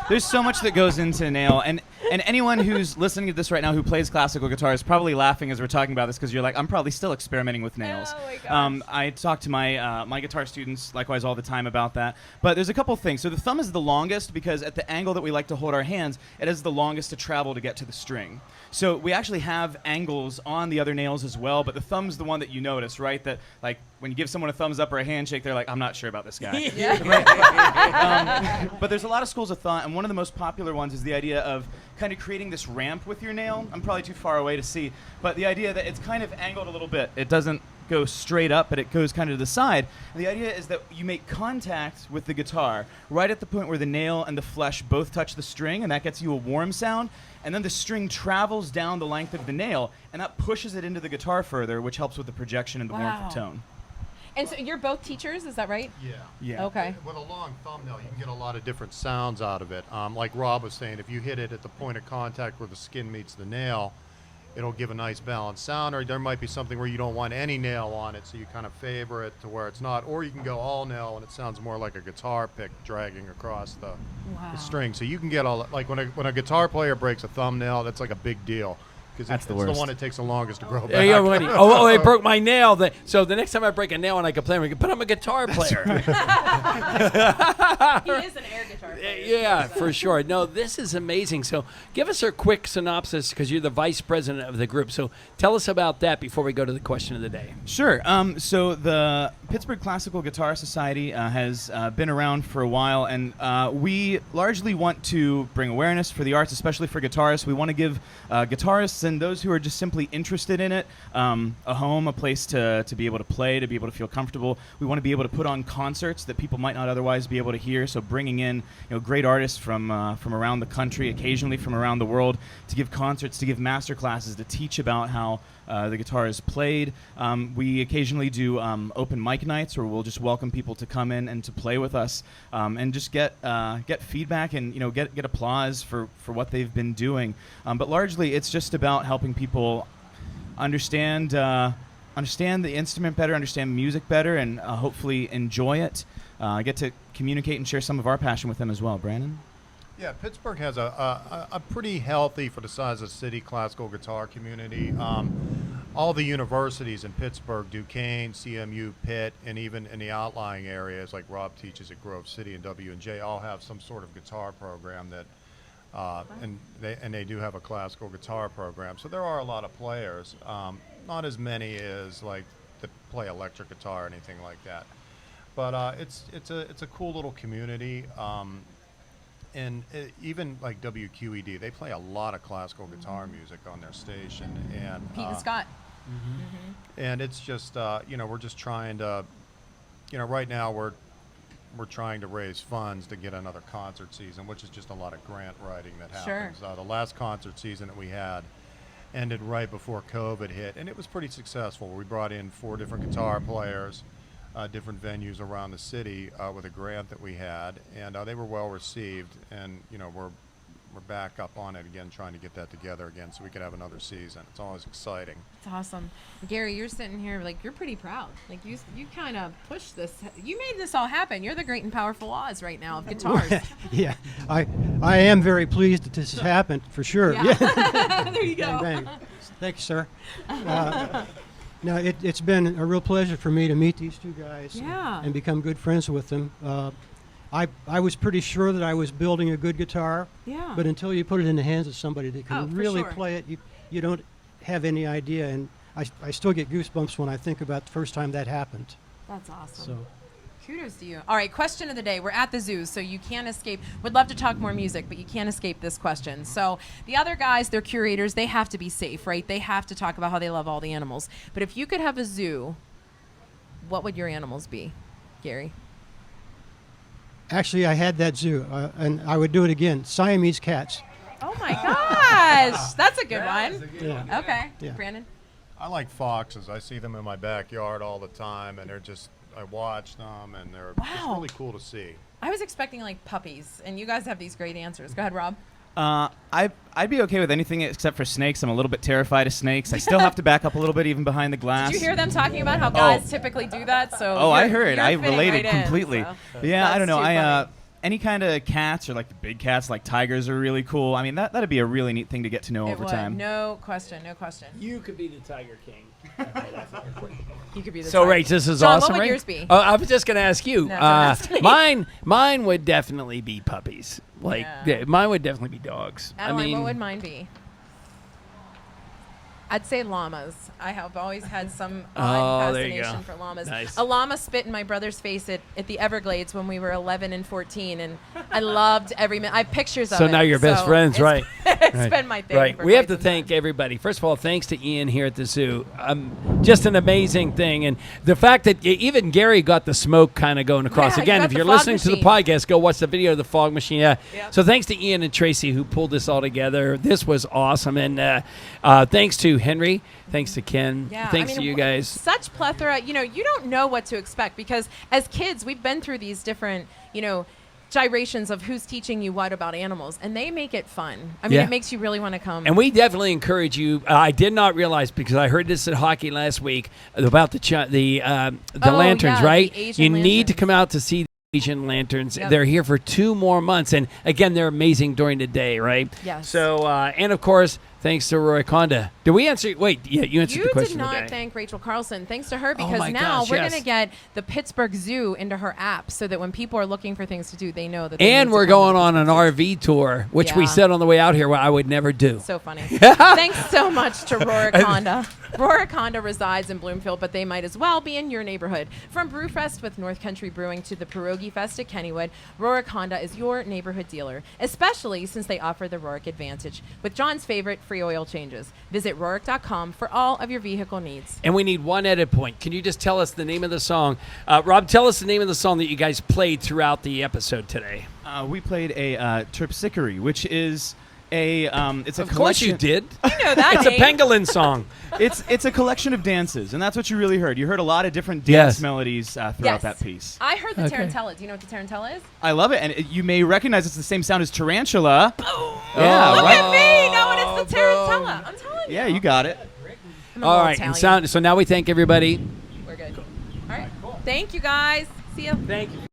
there's so much that goes into a nail, and anyone who's listening to this right now who plays classical guitar is probably laughing as we're talking about this, because you're like, I'm probably still experimenting with nails. Oh my gosh. I talk to my my guitar students likewise all the time about that. But there's a couple things. So the thumb is the longest because at the angle that we like to hold our hands, it is the longest to travel to get to the string. So we actually have angles on the other nails as well, but the thumb's the one that you notice, right? That like when you give someone a thumbs up or a handshake, they're like, I'm not sure about this guy. But there's a lot of schools of thought, and one of the most popular ones is the idea of kind of creating this ramp with your nail. I'm probably too far away to see, but the idea that it's kind of angled a little bit. It doesn't go straight up, but it goes kind of to the side. And the idea is that you make contact with the guitar right at the point where the nail and the flesh both touch the string, and that gets you a warm sound. And then the string travels down the length of the nail, and that pushes it into the guitar further, which helps with the projection and the warmth Wow. of tone. and so you're both teachers, is that right? Yeah. Yeah. Okay. With a long thumbnail, you can get a lot of different sounds out of it. Like Rob was saying, if you hit it at the point of contact where the skin meets the nail, it'll give a nice balanced sound. Or there might be something where you don't want any nail on it, so you kind of favor it to where it's not. Or you can go all nail, and it sounds more like a guitar pick dragging across the string. So you can get all, like when a guitar player breaks a thumbnail, that's like a big deal. Because That's it's the the worst. one that takes the longest to grow back. There you go, buddy. I broke my nail. So the next time I break a nail and I can play, but I'm a guitar player. He is an air guitar player. Yeah, for sure. No, this is amazing. So give us a quick synopsis, because you're the vice president of the group. So tell us about that before we go to the question of the day. Sure. So the Pittsburgh Classical Guitar Society has been around for a while, and we largely want to bring awareness for the arts, especially for guitarists. We want to give guitarists and those who are just simply interested in it a home, a place to be able to play, to be able to feel comfortable. We want to be able to put on concerts that people might not otherwise be able to hear. So bringing in great artists from around the country, occasionally from around the world, to give concerts, to give master classes, to teach about how the guitar is played. We occasionally do open mic nights where we'll just welcome people to come in and to play with us, and just get feedback and get applause for what they've been doing. But largely, it's just about helping people understand the instrument better, understand music better, and hopefully enjoy it. Get to communicate and share some of our passion with them as well. Brandon? Yeah, Pittsburgh has a pretty healthy, for the size of the city, classical guitar community. All the universities in Pittsburgh, Duquesne, CMU, Pitt, and even in the outlying areas like Rob teaches at Grove City and W&J, all have some sort of guitar program that, and they do have a classical guitar program. So there are a lot of players, not as many as like that play electric guitar or anything like that. But it's a cool little community. And even like WQED, they play a lot of classical guitar music on their station. And Pete and Scott. and it's just we're just trying to, right now we're we're trying to raise funds to get another concert season, which is just a lot of grant writing that Sure. happens. The last concert season that we had ended right before COVID hit, and it was pretty successful. We brought in 4 different guitar players, different venues around the city with a grant that we had, and they were well received. And we're back up on it again, trying to get that together again so we could have another season. It's always exciting. It's awesome. Gary, you're sitting here like you're pretty proud. Like you kind of pushed this. You made this all happen. You're the great and powerful Oz right now of guitars. Yeah, I am very pleased that this has happened for sure. Yeah. There you go. Bang, bang. Thank you, sir. No, it's been a real pleasure for me to meet these 2 guys and become good friends with them. I was pretty sure that I was building a good guitar, but until you put it in the hands of somebody that can really play it, you don't have any idea. And I still get goosebumps when I think about the first time that happened. That's awesome. So, kudos to you. All right, question of the day. We're at the zoo, so you can't escape. Would love to talk more music, but you can't escape this question. So the other guys, they're curators. They have to be safe, right? They have to talk about how they love all the animals. But if you could have a zoo, what would your animals be, Gary? actually, I had that zoo, and I would do it again. Siamese cats. Oh my gosh, that's a good one. Yeah. Okay, Yeah. Brandon. I like foxes. I see them in my backyard all the time, and I watch them, and they're just Wow. really cool to see. I was expecting like puppies, and you guys have these great answers. Go ahead, Rob. I'd be okay with anything except for snakes. I'm a little bit terrified of snakes. I still have to back up a little bit even behind the glass. Did you hear them talking about how guys typically do that? So I heard. you're I fitting related right in, completely. so. Yeah, I don't know. That's too funny. Any kind of cats or like the big cats, like tigers, are really cool. I mean, that'd be a really neat thing to get to know It over would. time. No question. No question. You could be the Tiger King. You could be the So, tiger. Rach, this is John, awesome. what would Rach? yours be? I was just going to ask you. No, don't ask me. Mine would definitely be puppies. Like, Yeah. mine would definitely be dogs. Adeline, what would mine be? I'd say llamas. I have always had some odd there you fascination go. for llamas. Nice. A llama spit in my brother's face at the Everglades when we were 11 and 14, and I loved every minute. I have pictures of it. So now you're best friends, it's- right? It's Right. been my thing. Right. for We have quite to some thank time. everybody. First of all, thanks to Ian here at the zoo. Just an amazing thing. And the fact that even Gary got the smoke kind of going across. Yeah, you Again, got if the you're fog listening to the machine. podcast, go watch the video of the fog machine. Yeah. Yep. So thanks to Ian and Tracy who pulled this all together. This was awesome. And thanks to Henry. Thanks to Ken. Yeah, Thanks to you guys. Such plethora. You don't know what to expect because as kids, we've been through these different, gyrations of who's teaching you what about animals, and they make it fun. I mean, Yeah. it makes you really want to come. And we definitely encourage you. I did not realize because I heard this at hockey last week about the lanterns, yeah, right? the Asian You need to lanterns. come out to see the Asian lanterns. Yep. They're here for 2 more months, and again, they're amazing during the day, right? Yes. So, and of course, thanks to Rohrich Honda. Did we answer? Wait, yeah, you answered You the did question not today. thank Rachel Carlson. Thanks to her, because my now gosh, we're yes. going to get the Pittsburgh Zoo into her app so that when people are looking for things to do, they know that they And need to we're come going to on an RV tour, which we Yeah. said on the way out here what I would never do. So funny. Thanks so much to Rohrich Honda. Rohrich Honda resides in Bloomfield, but they might as well be in your neighborhood. From Brewfest with North Country Brewing to the Pierogi Fest at Kennywood, Rohrich Honda is your neighborhood dealer, especially since they offer the Rohrich Advantage with John's favorite free oil changes. Visit Rohrich.com for all of your vehicle needs. And we need one edit point. Can you just tell us the name of the song? Rob, tell us the name of the song that you guys played throughout the episode today. We played a terpsichore, which is it's a Of course you collection. did. You know that It's a name. pangolin song. It's a collection of dances, and that's what you really heard. You heard a lot of different dance Yes. melodies throughout Yes. that piece. I heard the Okay. tarantella. Do you know what the tarantella is? I love it, and you may recognize it's the same sound as tarantula. Yeah, Look right. at me! No, and it's the tarantella. I'm telling you. Yeah, you got it. I'm a All little right. And Italian. so now we thank everybody. We're good. All right. Thank you, guys. See you. Thank you.